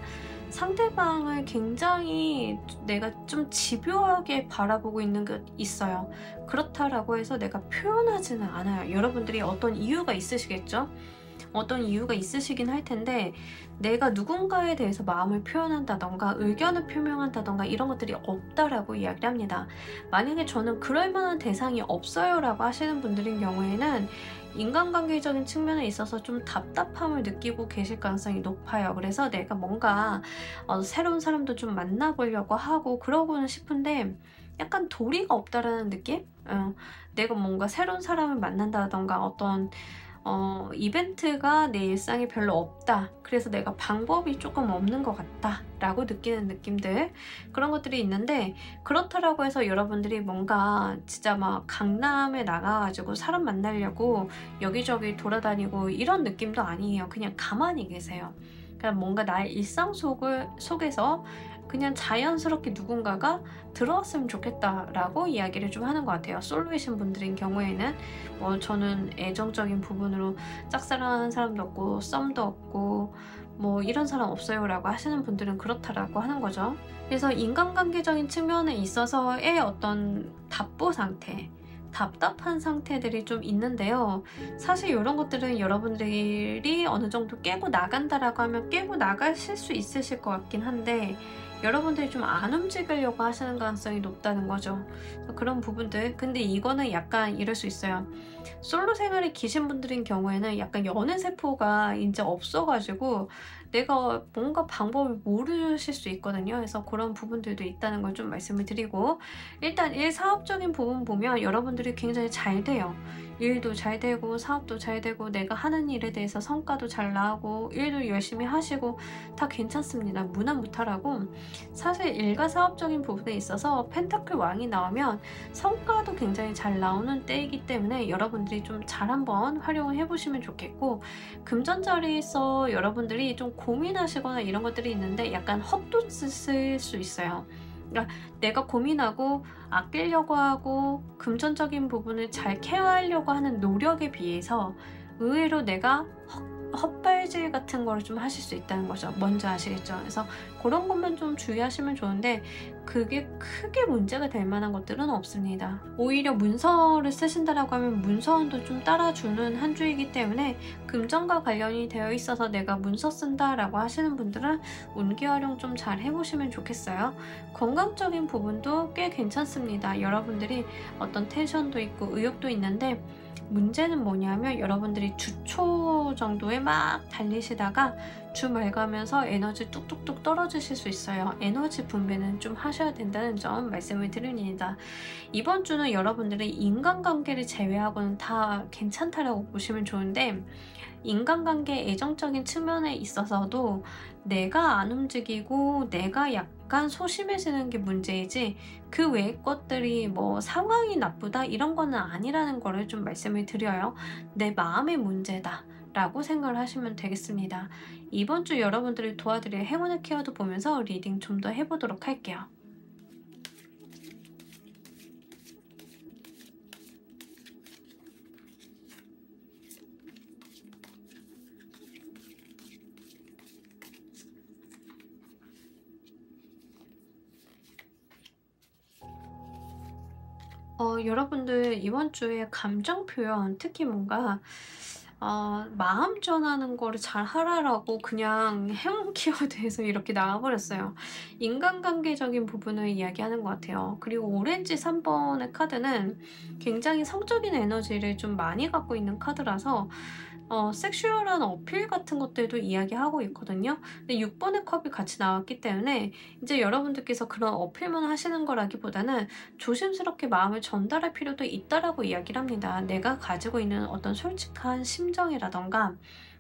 상대방을 굉장히 내가 좀 집요하게 바라보고 있는 게 있어요. 그렇다라고 해서 내가 표현하지는 않아요. 여러분들이 어떤 이유가 있으시겠죠? 어떤 이유가 있으시긴 할 텐데 내가 누군가에 대해서 마음을 표현한다던가 의견을 표명한다던가 이런 것들이 없다라고 이야기를 합니다. 만약에 저는 그럴 만한 대상이 없어요 라고 하시는 분들인 경우에는 인간관계적인 측면에 있어서 좀 답답함을 느끼고 계실 가능성이 높아요. 그래서 내가 뭔가 새로운 사람도 좀 만나보려고 하고 그러고는 싶은데 약간 도리가 없다라는 느낌? 내가 뭔가 새로운 사람을 만난다던가 어떤 이벤트가 내 일상에 별로 없다. 그래서 내가 방법이 조금 없는 것 같다 라고 느끼는 느낌들, 그런 것들이 있는데, 그렇다라고 해서 여러분들이 뭔가 진짜 막 강남에 나가가지고 사람 만나려고 여기저기 돌아다니고 이런 느낌도 아니에요. 그냥 가만히 계세요. 그냥 뭔가 나의 일상 속에서 그냥 자연스럽게 누군가가 들어왔으면 좋겠다라고 이야기를 좀 하는 것 같아요. 솔로이신 분들인 경우에는 저는 애정적인 부분으로 짝사랑하는 사람도 없고 썸도 없고 이런 사람 없어요 라고 하시는 분들은 그렇다라고 하는 거죠. 그래서 인간관계적인 측면에 있어서의 어떤 답보 상태, 답답한 상태들이 좀 있는데요. 사실 이런 것들은 여러분들이 어느 정도 깨고 나간다라고 하면 깨고 나가실 수 있으실 것 같긴 한데, 여러분들이 좀 안 움직이려고 하시는 가능성이 높다는 거죠. 그런 부분들. 근데 이거는 약간 이럴 수 있어요. 솔로 생활이 기신 분들인 경우에는 약간 연애세포가 이제 없어가지고 내가 뭔가 방법을 모르실 수 있거든요. 그래서 그런 부분들도 있다는 걸 좀 말씀을 드리고, 일단 일 사업적인 부분 보면 여러분들이 굉장히 잘 돼요. 일도 잘 되고 사업도 잘 되고 내가 하는 일에 대해서 성과도 잘 나오고 일도 열심히 하시고 다 괜찮습니다. 무난무탈하고, 사실 일과 사업적인 부분에 있어서 펜타클 왕이 나오면 성과도 굉장히 잘 나오는 때이기 때문에 여러분들이 좀 잘 한번 활용을 해보시면 좋겠고, 금전자리에서 여러분들이 좀 고민하시거나 이런 것들이 있는데 약간 헛돈 쓸 수 있어요. 그러니까 내가 고민하고 아끼려고 하고 금전적인 부분을 잘 케어하려고 하는 노력에 비해서 의외로 내가 헛발질 같은 거를 좀 하실 수 있다는 거죠. 뭔지 아시겠죠? 그래서 그런 것만 좀 주의하시면 좋은데 그게 크게 문제가 될 만한 것들은 없습니다. 오히려 문서를 쓰신다라고 하면 문서원도 좀 따라주는 한 주이기 때문에 금전과 관련이 되어 있어서 내가 문서 쓴다라고 하시는 분들은 운기 활용 좀 잘 해보시면 좋겠어요. 건강적인 부분도 꽤 괜찮습니다. 여러분들이 어떤 텐션도 있고 의욕도 있는데, 문제는 뭐냐면 여러분들이 주초 정도에 막 달리시다가 주말 가면서 에너지 뚝뚝뚝 떨어지실 수 있어요. 에너지 분배는 좀 하셔야 된다는 점 말씀을 드립니다. 이번 주는 여러분들이 인간관계를 제외하고는 다 괜찮다라고 보시면 좋은데, 인간관계 애정적인 측면에 있어서도 내가 안 움직이고 내가 약간 소심해지는 게 문제이지 그 외의 것들이 상황이 나쁘다 이런 거는 아니라는 거를 좀 말씀을 드려요. 내 마음의 문제다 라고 생각을 하시면 되겠습니다. 이번 주 여러분들을 도와드릴 행운의 키워드 보면서 리딩 좀 더 해보도록 할게요. 여러분들 이번 주에 감정 표현, 특히 뭔가 마음 전하는 거를 잘 하라라고 그냥 행운 키워드에서 이렇게 나와버렸어요. 인간관계적인 부분을 이야기하는 것 같아요. 그리고 오렌지 3번의 카드는 굉장히 성적인 에너지를 좀 많이 갖고 있는 카드라서 섹슈얼한 어필 같은 것들도 이야기하고 있거든요. 근데 6번의 컵이 같이 나왔기 때문에 이제 여러분들께서 그런 어필만 하시는 거라기보다는 조심스럽게 마음을 전달할 필요도 있다라고 이야기를 합니다. 내가 가지고 있는 어떤 솔직한 심정이라던가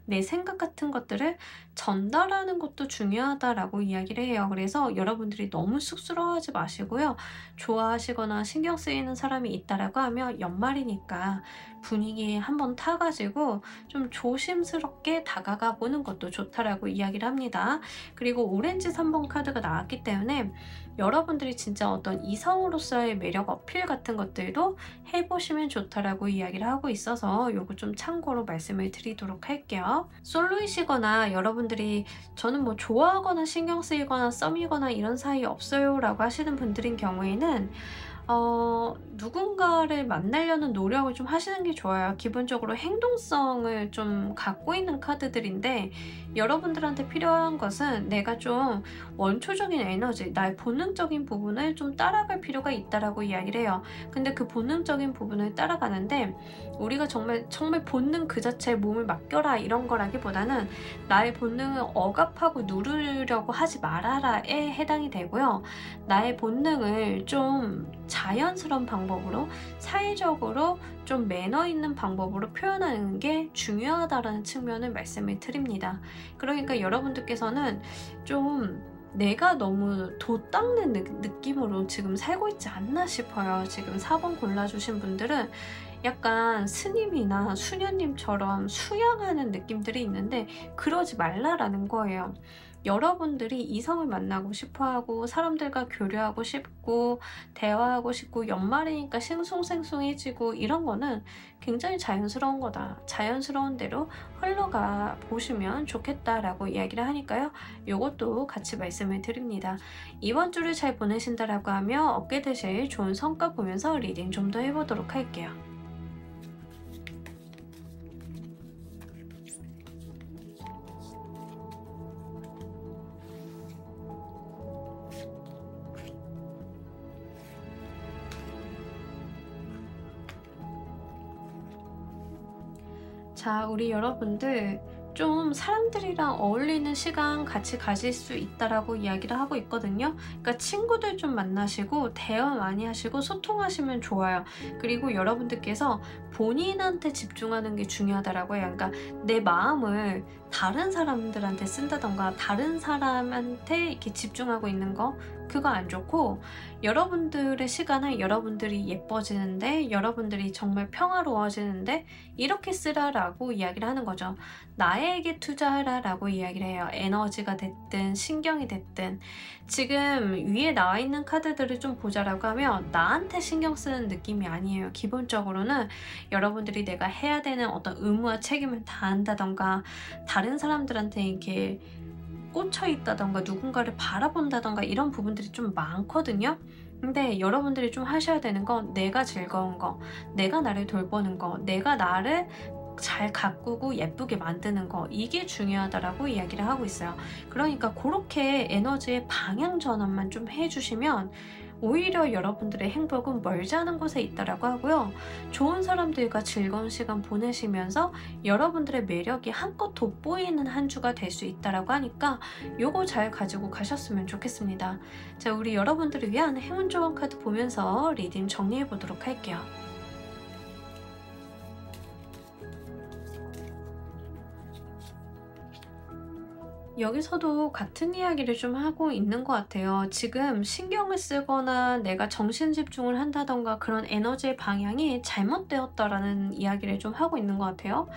내 생각 같은 것들을 전달하는 것도 중요하다라고 이야기를 해요. 그래서 여러분들이 너무 쑥스러워하지 마시고요. 좋아하시거나 신경 쓰이는 사람이 있다라고 하면 연말이니까 분위기에 한번 타가지고 좀 조심스럽게 다가가 보는 것도 좋다라고 이야기를 합니다. 그리고 오렌지 3번 카드가 나왔기 때문에 여러분들이 진짜 어떤 이성으로서의 매력 어필 같은 것들도 해보시면 좋다라고 이야기를 하고 있어서 요거 좀 참고로 말씀을 드리도록 할게요. 솔로이시거나 여러분들이 저는 좋아하거나 신경 쓰이거나 썸이거나 이런 사이 없어요 라고 하시는 분들인 경우에는 누군가를 만나려는 노력을 좀 하시는 게 좋아요. 기본적으로 행동성을 좀 갖고 있는 카드들인데 여러분들한테 필요한 것은 내가 좀 원초적인 에너지, 나의 본능적인 부분을 좀 따라갈 필요가 있다라고 이야기를 해요. 근데 그 본능적인 부분을 따라가는데 우리가 정말 본능 그 자체에 몸을 맡겨라 이런 거라기보다는 나의 본능을 억압하고 누르려고 하지 말아라에 해당이 되고요. 나의 본능을 좀 자연스러운 방법으로, 사회적으로 좀 매너 있는 방법으로 표현하는 게 중요하다라는 측면을 말씀을 드립니다. 그러니까 여러분들께서는 좀 내가 너무 돛 닦는 느낌으로 지금 살고 있지 않나 싶어요. 지금 4번 골라주신 분들은 약간 스님이나 수녀님처럼 수양하는 느낌들이 있는데 그러지 말라라는 거예요. 여러분들이 이성을 만나고 싶어하고 사람들과 교류하고 싶고 대화하고 싶고 연말이니까 싱숭생숭해지고 이런 거는 굉장히 자연스러운 거다. 자연스러운 대로 흘러가 보시면 좋겠다라고 이야기를 하니까요. 이것도 같이 말씀을 드립니다. 이번 주를 잘 보내신다라고 하며 얻게 되실 좋은 성과 보면서 리딩 좀 더 해보도록 할게요. 자, 우리 여러분들 좀 사람들이랑 어울리는 시간 같이 가질 수 있다라고 이야기를 하고 있거든요. 그러니까 친구들 좀 만나시고 대화 많이 하시고 소통하시면 좋아요. 그리고 여러분들께서 본인한테 집중하는 게 중요하다라고 해요. 그러니까 내 마음을 다른 사람들한테 쓴다던가 다른 사람한테 이렇게 집중하고 있는 거 그거 안 좋고 여러분들의 시간을 여러분들이 예뻐지는데 여러분들이 정말 평화로워지는데 이렇게 쓰라라고 이야기를 하는 거죠. 나에게 투자하라라고 이야기를 해요. 에너지가 됐든 신경이 됐든 지금 위에 나와 있는 카드들을 좀 보자라고 하면 나한테 신경 쓰는 느낌이 아니에요. 기본적으로는 여러분들이 내가 해야 되는 어떤 의무와 책임을 다한다던가 다른 사람들한테 이렇게 꽂혀 있다던가 누군가를 바라본다던가 이런 부분들이 좀 많거든요. 근데 여러분들이 좀 하셔야 되는 건 내가 즐거운 거, 내가 나를 돌보는 거, 내가 나를 잘 가꾸고 예쁘게 만드는 거 이게 중요하다라고 이야기를 하고 있어요. 그러니까 그렇게 에너지의 방향 전환만 좀 해주시면 오히려 여러분들의 행복은 멀지 않은 곳에 있다라고 하고요. 좋은 사람들과 즐거운 시간 보내시면서 여러분들의 매력이 한껏 돋보이는 한 주가 될 수 있다라고 하니까 요거 잘 가지고 가셨으면 좋겠습니다. 자, 우리 여러분들을 위한 행운 조언 카드 보면서 리딩 정리해 보도록 할게요. 여기서도 같은 이야기를 좀 하고 있는 것 같아요. 지금 신경을 쓰거나 내가 정신 집중을 한다던가 그런 에너지의 방향이 잘못되었다라는 이야기를 좀 하고 있는 것 같아요.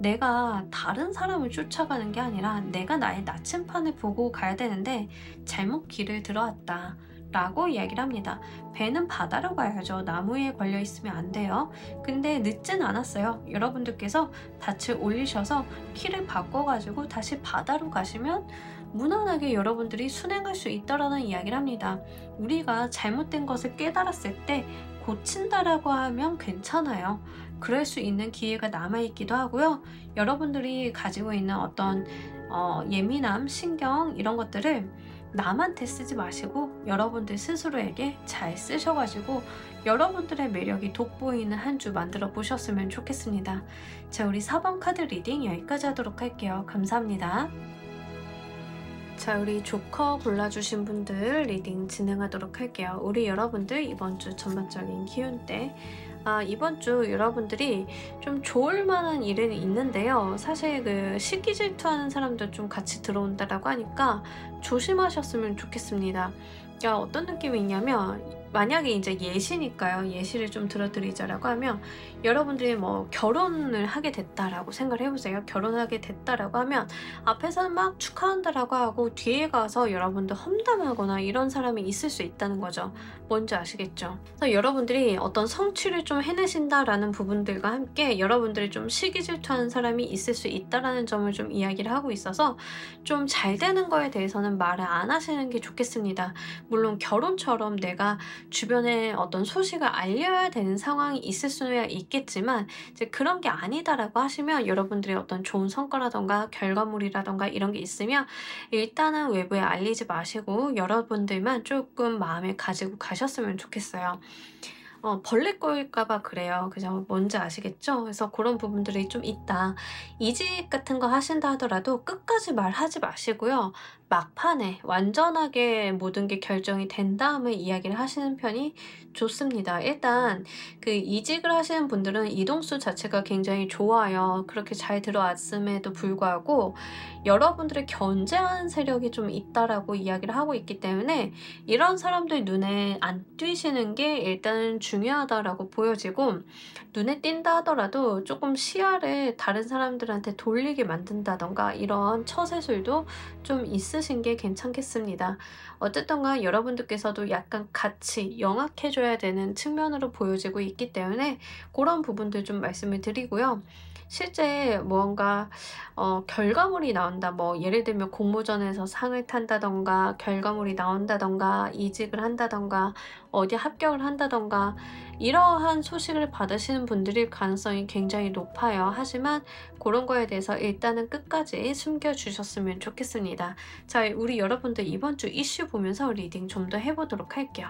내가 다른 사람을 쫓아가는 게 아니라 내가 나의 나침판을 보고 가야 되는데 잘못 길을 들어왔다. 라고 이야기를 합니다. 배는 바다로 가야죠. 나무 위에 걸려 있으면 안 돼요. 근데 늦진 않았어요. 여러분들께서 닻을 올리셔서 키를 바꿔가지고 다시 바다로 가시면 무난하게 여러분들이 순행할 수 있다라는 이야기를 합니다. 우리가 잘못된 것을 깨달았을 때 고친다라고 하면 괜찮아요. 그럴 수 있는 기회가 남아있기도 하고요. 여러분들이 가지고 있는 어떤 예민함, 신경 이런 것들을 남한테 쓰지 마시고 여러분들 스스로에게 잘 쓰셔가지고 여러분들의 매력이 돋보이는 한 주 만들어 보셨으면 좋겠습니다. 자, 우리 4번 카드 리딩 여기까지 하도록 할게요. 감사합니다. 자, 우리 조커 골라주신 분들 리딩 진행하도록 할게요. 우리 여러분들 이번 주 전반적인 기운대 이번 주 여러분들이 좀 좋을 만한 일은 있는데요. 사실 그 시기 질투하는 사람들 좀 같이 들어온다라고 하니까 조심하셨으면 좋겠습니다. 그러니까 어떤 느낌이 있냐면 만약에 이제 예시니까요. 예시를 좀 들어드리자라고 하면 여러분들이 뭐 결혼을 하게 됐다라고 생각을 해보세요. 결혼하게 됐다라고 하면 앞에서는 막 축하한다라고 하고 뒤에 가서 여러분들 험담하거나 이런 사람이 있을 수 있다는 거죠. 뭔지 아시겠죠? 그래서 여러분들이 어떤 성취를 좀 해내신다라는 부분들과 함께 여러분들이 좀 시기 질투하는 사람이 있을 수 있다라는 점을 좀 이야기를 하고 있어서 좀 잘 되는 거에 대해서는 말을 안 하시는 게 좋겠습니다. 물론 결혼처럼 내가 주변에 어떤 소식을 알려야 되는 상황이 있을 수야 있겠지만 이제 그런 게 아니다라고 하시면 여러분들의 어떤 좋은 성과라든가 결과물이라든가 이런 게 있으면 일단은 외부에 알리지 마시고 여러분들만 조금 마음에 가지고 가셨으면 좋겠어요. 벌레 꼬일까 봐 그래요. 그죠? 뭔지 아시겠죠? 그래서 그런 부분들이 좀 있다. 이직 같은 거 하신다 하더라도 끝까지 말하지 마시고요. 막판에 완전하게 모든 게 결정이 된 다음에 이야기를 하시는 편이 좋습니다. 일단 그 이직을 하시는 분들은 이동수 자체가 굉장히 좋아요. 그렇게 잘 들어왔음에도 불구하고 여러분들의 견제하는 세력이 좀 있다라고 이야기를 하고 있기 때문에 이런 사람들 눈에 안 띄시는 게 일단 중요하다라고 보여지고, 눈에 띈다 하더라도 조금 시야를 다른 사람들한테 돌리게 만든다던가 이런 처세술도 좀 있으신 게 괜찮겠습니다. 어쨌든 간 여러분들께서도 약간 같이 영악해줘야 되는 측면으로 보여지고 있기 때문에 그런 부분들 좀 말씀을 드리고요. 실제 무언가 결과물이 나온다. 뭐 예를 들면 공모전에서 상을 탄다던가 결과물이 나온다던가 이직을 한다던가 어디 합격을 한다던가 이러한 소식을 받으시는 분들일 가능성이 굉장히 높아요. 하지만 그런 거에 대해서 일단은 끝까지 숨겨주셨으면 좋겠습니다. 자, 우리 여러분들 이번 주 이슈 보면서 리딩 좀 더 해보도록 할게요.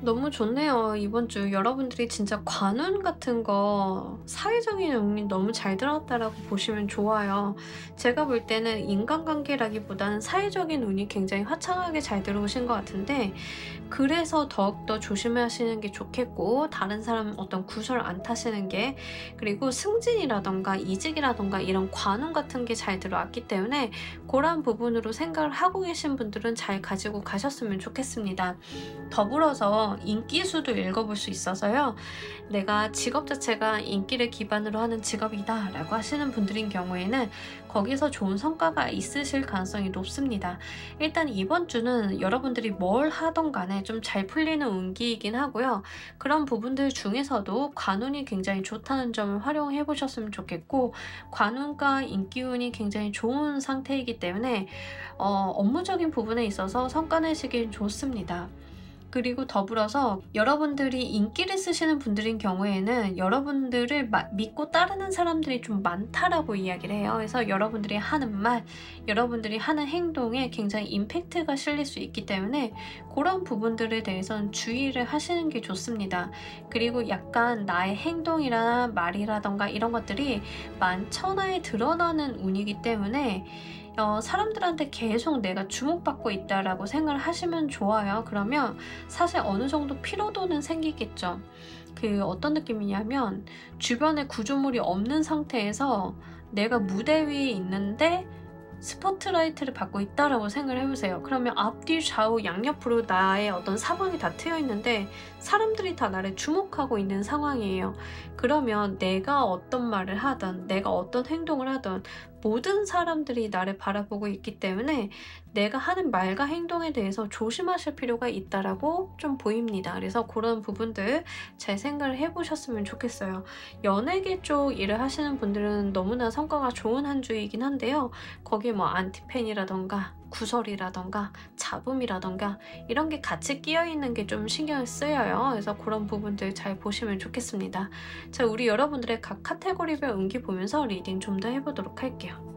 너무 좋네요. 이번 주 여러분들이 진짜 관운 같은 거 사회적인 운이 너무 잘 들어갔다라고 보시면 좋아요. 제가 볼 때는 인간관계라기보다는 사회적인 운이 굉장히 화창하게 잘 들어오신 것 같은데 그래서 더욱더 조심하시는 게 좋겠고 다른 사람 어떤 구설 안 타시는 게, 그리고 승진이라던가 이직이라던가 이런 관운 같은 게 잘 들어왔기 때문에 그런 부분으로 생각을 하고 계신 분들은 잘 가지고 가셨으면 좋겠습니다. 더불어서 인기수도 읽어볼 수 있어서요. 내가 직업 자체가 인기를 기반으로 하는 직업이다 라고 하시는 분들인 경우에는 거기서 좋은 성과가 있으실 가능성이 높습니다. 일단 이번 주는 여러분들이 뭘 하던 간에 좀 잘 풀리는 운기이긴 하고요. 그런 부분들 중에서도 관운이 굉장히 좋다는 점을 활용해 보셨으면 좋겠고, 관운과 인기운이 굉장히 좋은 상태이기 때문에 업무적인 부분에 있어서 성과 내시기 좋습니다. 그리고 더불어서 여러분들이 인기를 쓰시는 분들인 경우에는 여러분들을 믿고 따르는 사람들이 좀 많다라고 이야기를 해요. 그래서 여러분들이 하는 말, 여러분들이 하는 행동에 굉장히 임팩트가 실릴 수 있기 때문에 그런 부분들에 대해서는 주의를 하시는 게 좋습니다. 그리고 약간 나의 행동이나 말이라던가 이런 것들이 만천하에 드러나는 운이기 때문에 사람들한테 계속 내가 주목받고 있다라고 생각을 하시면 좋아요. 그러면 사실 어느 정도 피로도는 생기겠죠. 그 어떤 느낌이냐면 주변에 구조물이 없는 상태에서 내가 무대 위에 있는데 스포트라이트를 받고 있다라고 생각을 해보세요. 그러면 앞뒤 좌우 양옆으로 나의 어떤 사방이 다 트여 있는데 사람들이 다 나를 주목하고 있는 상황이에요. 그러면 내가 어떤 말을 하든 내가 어떤 행동을 하든 모든 사람들이 나를 바라보고 있기 때문에 내가 하는 말과 행동에 대해서 조심하실 필요가 있다라고 좀 보입니다. 그래서 그런 부분들 잘 생각을 해보셨으면 좋겠어요. 연예계 쪽 일을 하시는 분들은 너무나 성과가 좋은 한 주이긴 한데요. 거기에 뭐 안티팬이라던가 구설이라던가 잡음이라던가 이런 게 같이 끼어 있는 게 좀 신경을 쓰여요. 그래서 그런 부분들 잘 보시면 좋겠습니다. 자, 우리 여러분들의 각 카테고리별 운기 보면서 리딩 좀 더 해보도록 할게요.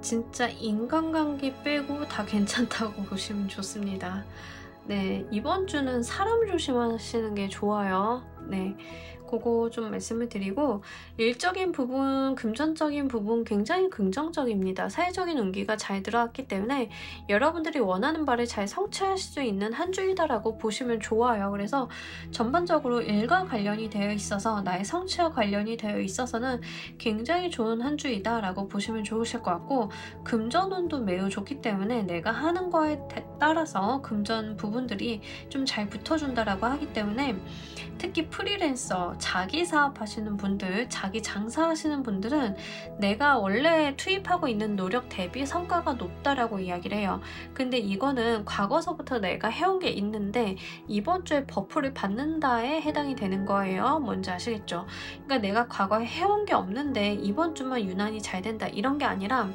진짜 인간관계 빼고 다 괜찮다고 보시면 좋습니다. 네, 이번 주는 사람 조심하시는 게 좋아요. 네, 그거 좀 말씀을 드리고, 일적인 부분, 금전적인 부분 굉장히 긍정적입니다. 사회적인 운기가 잘 들어왔기 때문에 여러분들이 원하는 바를 잘 성취할 수 있는 한 주이다라고 보시면 좋아요. 그래서 전반적으로 일과 관련이 되어 있어서, 나의 성취와 관련이 되어 있어서는 굉장히 좋은 한 주이다라고 보시면 좋으실 것 같고, 금전운도 매우 좋기 때문에 내가 하는 거에 따라서 금전 부분들이 좀 잘 붙어준다라고 하기 때문에, 특히 프리랜서, 자기 사업하시는 분들, 자기 장사하시는 분들은 내가 원래 투입하고 있는 노력 대비 성과가 높다라고 이야기를 해요. 근데 이거는 과거서부터 내가 해온 게 있는데 이번 주에 버프를 받는다에 해당이 되는 거예요. 뭔지 아시겠죠? 그러니까 내가 과거에 해온 게 없는데 이번 주만 유난히 잘 된다, 이런 게 아니라,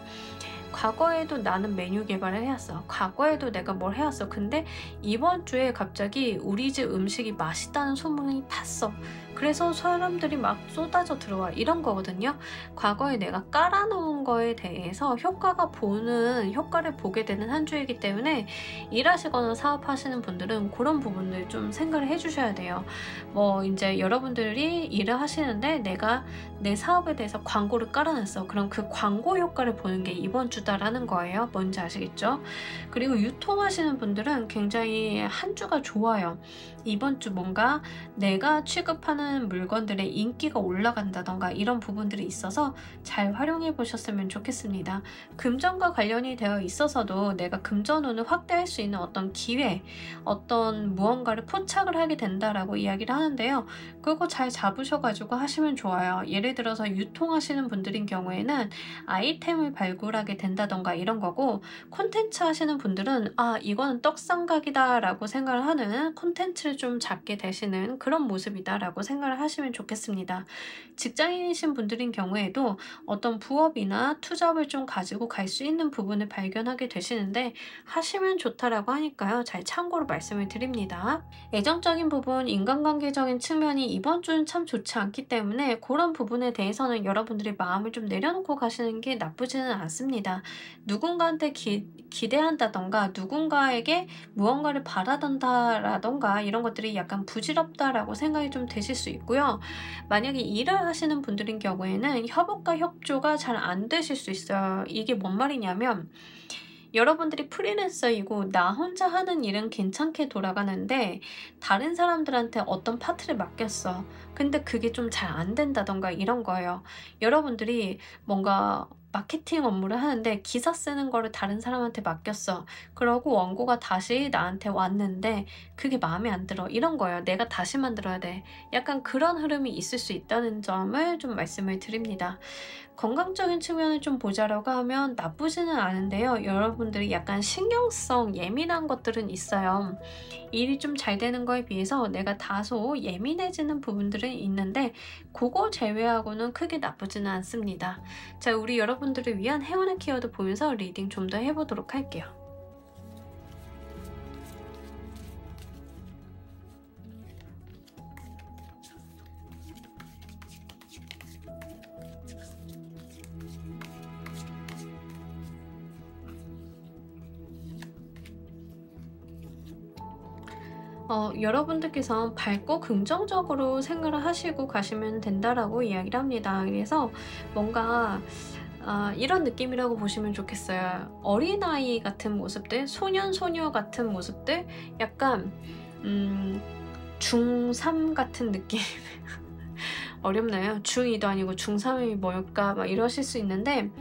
과거에도 나는 메뉴 개발을 해왔어. 과거에도 내가 뭘 해왔어. 근데 이번 주에 갑자기 우리 집 음식이 맛있다는 소문이 탔어. 그래서 사람들이 막 쏟아져 들어와, 이런 거거든요. 과거에 내가 깔아놓은 거에 대해서 효과를 보게 되는 한 주이기 때문에 일하시거나 사업하시는 분들은 그런 부분들 좀 생각을 해주셔야 돼요. 뭐 이제 여러분들이 일을 하시는데 내가 내 사업에 대해서 광고를 깔아놨어. 그럼 그 광고 효과를 보는 게 이번 주다라는 거예요. 뭔지 아시겠죠? 그리고 유통하시는 분들은 굉장히 한 주가 좋아요. 이번 주 뭔가 내가 취급하는 물건들의 인기가 올라간다던가 이런 부분들이 있어서 잘 활용해 보셨으면 좋겠습니다. 금전과 관련이 되어 있어서도 내가 금전운을 확대할 수 있는 어떤 기회, 어떤 무언가를 포착을 하게 된다라고 이야기를 하는데요. 그거 잘 잡으셔가지고 하시면 좋아요. 예를 들어서 유통하시는 분들인 경우에는 아이템을 발굴하게 된다던가 이런 거고, 콘텐츠 하시는 분들은 이거는 떡상각이다 라고 생각을 하는 콘텐츠를 좀 잡게 되시는 그런 모습이다 라고 생각을 하시면 좋겠습니다. 직장인이신 분들인 경우에도 어떤 부업이나 투잡을 좀 가지고 갈 수 있는 부분을 발견하게 되시는데 하시면 좋다라고 하니까요. 잘 참고로 말씀을 드립니다. 애정적인 부분, 인간관계적인 측면이 이번 주는 참 좋지 않기 때문에 그런 부분에 대해서는 여러분들이 마음을 좀 내려놓고 가시는 게 나쁘지는 않습니다. 누군가한테 기대한다던가 누군가에게 무언가를 바라던다라던가 이런 것들이 약간 부질없다라고 생각이 좀 되실 수 있고요. 만약에 일을 하시는 분들인 경우에는 협업과 협조가 잘 안 되실 수 있어요. 이게 뭔 말이냐면, 여러분들이 프리랜서이고 나 혼자 하는 일은 괜찮게 돌아가는데 다른 사람들한테 어떤 파트를 맡겼어. 근데 그게 좀 잘 안 된다던가 이런 거예요. 여러분들이 뭔가 마케팅 업무를 하는데 기사 쓰는 거를 다른 사람한테 맡겼어. 그러고 원고가 다시 나한테 왔는데 그게 마음에 안 들어. 이런 거예요. 내가 다시 만들어야 돼. 약간 그런 흐름이 있을 수 있다는 점을 좀 말씀을 드립니다. 건강적인 측면을 좀 보자라고 하면 나쁘지는 않은데요. 여러분들이 약간 신경성 예민한 것들은 있어요. 일이 좀 잘 되는 거에 비해서 내가 다소 예민해지는 부분들은 있는데 그거 제외하고는 크게 나쁘지는 않습니다. 자, 우리 여러분들을 위한 행운의 키워드 보면서 리딩 좀 더 해보도록 할게요. 여러분들께서 밝고 긍정적으로 생각을 하시고 가시면 된다라고 이야기를 합니다. 그래서 뭔가 이런 느낌이라고 보시면 좋겠어요. 어린아이 같은 모습들, 소년, 소녀 같은 모습들, 약간 중3 같은 느낌. 어렵나요? 중2도 아니고 중3이 뭘까 막 이러실 수 있는데,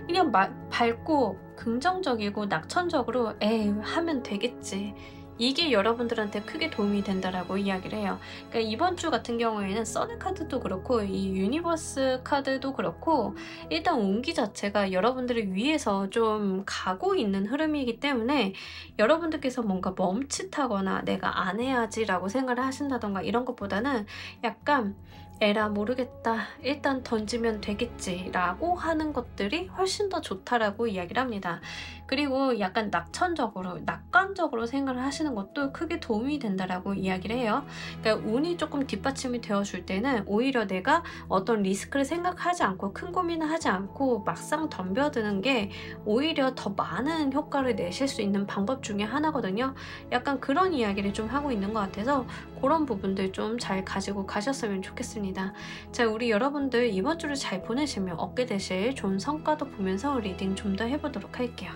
그냥 밝고 긍정적이고 낙천적으로 에이 하면 되겠지, 이게 여러분들한테 크게 도움이 된다라고 이야기를 해요. 그러니까 이번 주 같은 경우에는 서드 카드도 그렇고 이 유니버스 카드도 그렇고 일단 운기 자체가 여러분들을 위해서 좀 가고 있는 흐름이기 때문에 여러분들께서 뭔가 멈칫하거나 내가 안 해야지 라고 생각을 하신다던가 이런 것보다는 약간 에라 모르겠다, 일단 던지면 되겠지 라고 하는 것들이 훨씬 더 좋다라고 이야기를 합니다. 그리고 약간 낙관적으로 생각을 하시는 것도 크게 도움이 된다라고 이야기를 해요. 그러니까 운이 조금 뒷받침이 되어줄 때는 오히려 내가 어떤 리스크를 생각하지 않고 큰 고민을 하지 않고 막상 덤벼드는 게 오히려 더 많은 효과를 내실 수 있는 방법 중에 하나거든요. 약간 그런 이야기를 좀 하고 있는 것 같아서 그런 부분들 좀 잘 가지고 가셨으면 좋겠습니다. 자, 우리 여러분들 이번 주를 잘 보내시면 얻게 되실 좋은 성과도 보면서 리딩 좀 더 해보도록 할게요.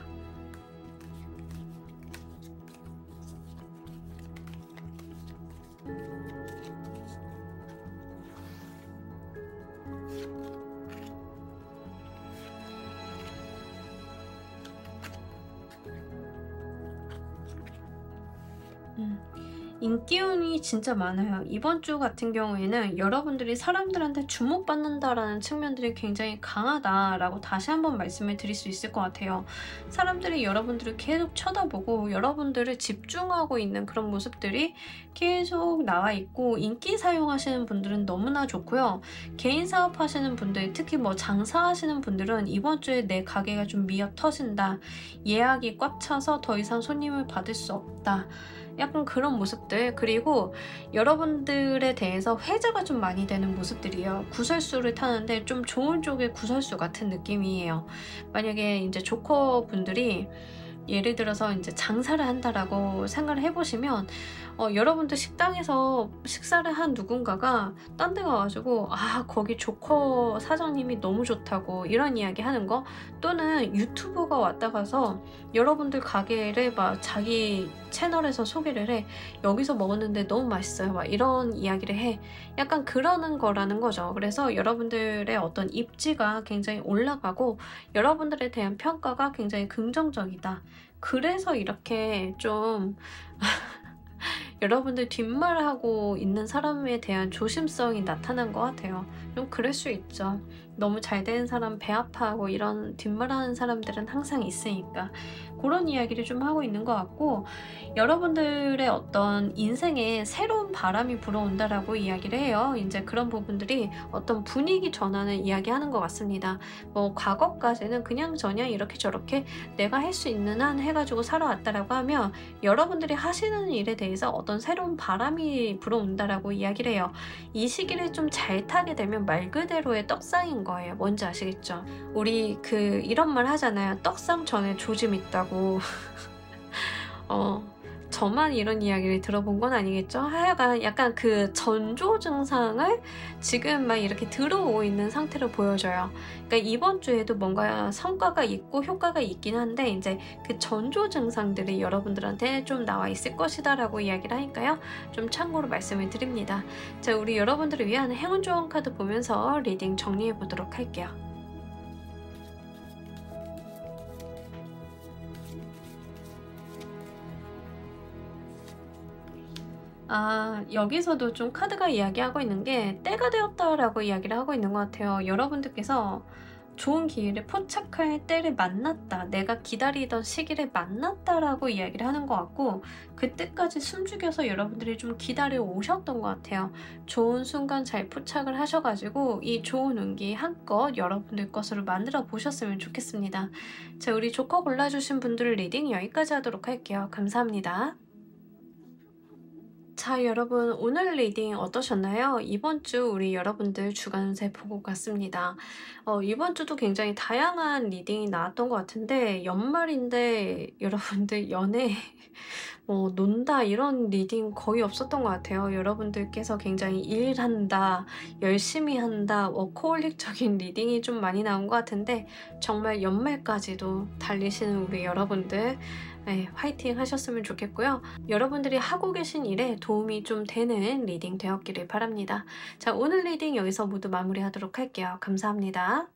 인기운이 진짜 많아요. 이번 주 같은 경우에는 여러분들이 사람들한테 주목받는다라는 측면들이 굉장히 강하다라고 다시 한번 말씀을 드릴 수 있을 것 같아요. 사람들이 여러분들을 계속 쳐다보고 여러분들을 집중하고 있는 그런 모습들이 계속 나와 있고, 인기 사용하시는 분들은 너무나 좋고요. 개인 사업 하시는 분들, 특히 뭐 장사하시는 분들은 이번 주에 내 가게가 좀 미어 터진다, 예약이 꽉 차서 더 이상 손님을 받을 수 없다, 약간 그런 모습들, 그리고 여러분들에 대해서 회자가 좀 많이 되는 모습들이에요. 구설수를 타는데 좀 좋은 쪽의 구설수 같은 느낌이에요. 만약에 이제 조커 분들이 예를 들어서 이제 장사를 한다라고 생각을 해보시면, 여러분들 식당에서 식사를 한 누군가가 딴 데 가가지고 거기 조커 사장님이 너무 좋다고 이런 이야기 하는 거, 또는 유튜버가 왔다 가서 여러분들 가게를 막 자기 채널에서 소개를 해, 여기서 먹었는데 너무 맛있어요, 막 이런 이야기를 해. 약간 그러는 거라는 거죠. 그래서 여러분들의 어떤 입지가 굉장히 올라가고 여러분들에 대한 평가가 굉장히 긍정적이다. 그래서 이렇게 좀 여러분들 뒷말하고 있는 사람에 대한 조심성이 나타난 것 같아요. 좀 그럴 수 있죠. 너무 잘 되는 사람 배 아파하고 이런 뒷말하는 사람들은 항상 있으니까 그런 이야기를 좀 하고 있는 것 같고, 여러분들의 어떤 인생에 새로운 바람이 불어온다라고 이야기를 해요. 이제 그런 부분들이 어떤 분위기 전환을 이야기하는 것 같습니다. 뭐 과거까지는 그냥 저냥 이렇게 저렇게 내가 할 수 있는 한 해가지고 살아왔다라고 하면, 여러분들이 하시는 일에 대해서 어떤 새로운 바람이 불어온다라고 이야기를 해요. 이 시기를 좀 잘 타게 되면 말 그대로의 떡상인 거예요. 뭔지 아시겠죠? 우리 이런 말 하잖아요. 떡상 전에 조짐 있다고. 저만 이런 이야기를 들어본 건 아니겠죠? 하여간 약간 그 전조 증상을 지금 막 이렇게 들어오고 있는 상태로 보여져요. 그러니까 이번 주에도 뭔가 성과가 있고 효과가 있긴 한데, 이제 그 전조 증상들이 여러분들한테 좀 나와 있을 것이다 라고 이야기를 하니까요. 좀 참고로 말씀을 드립니다. 자, 우리 여러분들을 위한 행운 조언 카드 보면서 리딩 정리해 보도록 할게요. 여기서도 좀 카드가 이야기하고 있는 게 때가 되었다라고 이야기를 하고 있는 것 같아요. 여러분들께서 좋은 기회를 포착할 때를 만났다, 내가 기다리던 시기를 만났다라고 이야기를 하는 것 같고, 그때까지 숨죽여서 여러분들이 좀 기다려 오셨던 것 같아요. 좋은 순간 잘 포착을 하셔가지고 이 좋은 운기 한껏 여러분들 것으로 만들어 보셨으면 좋겠습니다. 자, 우리 조커 골라주신 분들 리딩 여기까지 하도록 할게요. 감사합니다. 자, 여러분 오늘 리딩 어떠셨나요? 이번 주 우리 여러분들 주간 운세 보고 갔습니다. 이번 주도 굉장히 다양한 리딩이 나왔던 것 같은데, 연말인데 여러분들 연애 논다 이런 리딩 거의 없었던 것 같아요. 여러분들께서 굉장히 일한다, 열심히 한다, 워커홀릭적인 리딩이 좀 많이 나온 것 같은데, 정말 연말까지도 달리시는 우리 여러분들, 네, 화이팅 하셨으면 좋겠고요. 여러분들이 하고 계신 일에 도움이 좀 되는 리딩 되었기를 바랍니다. 자, 오늘 리딩 여기서 모두 마무리하도록 할게요. 감사합니다.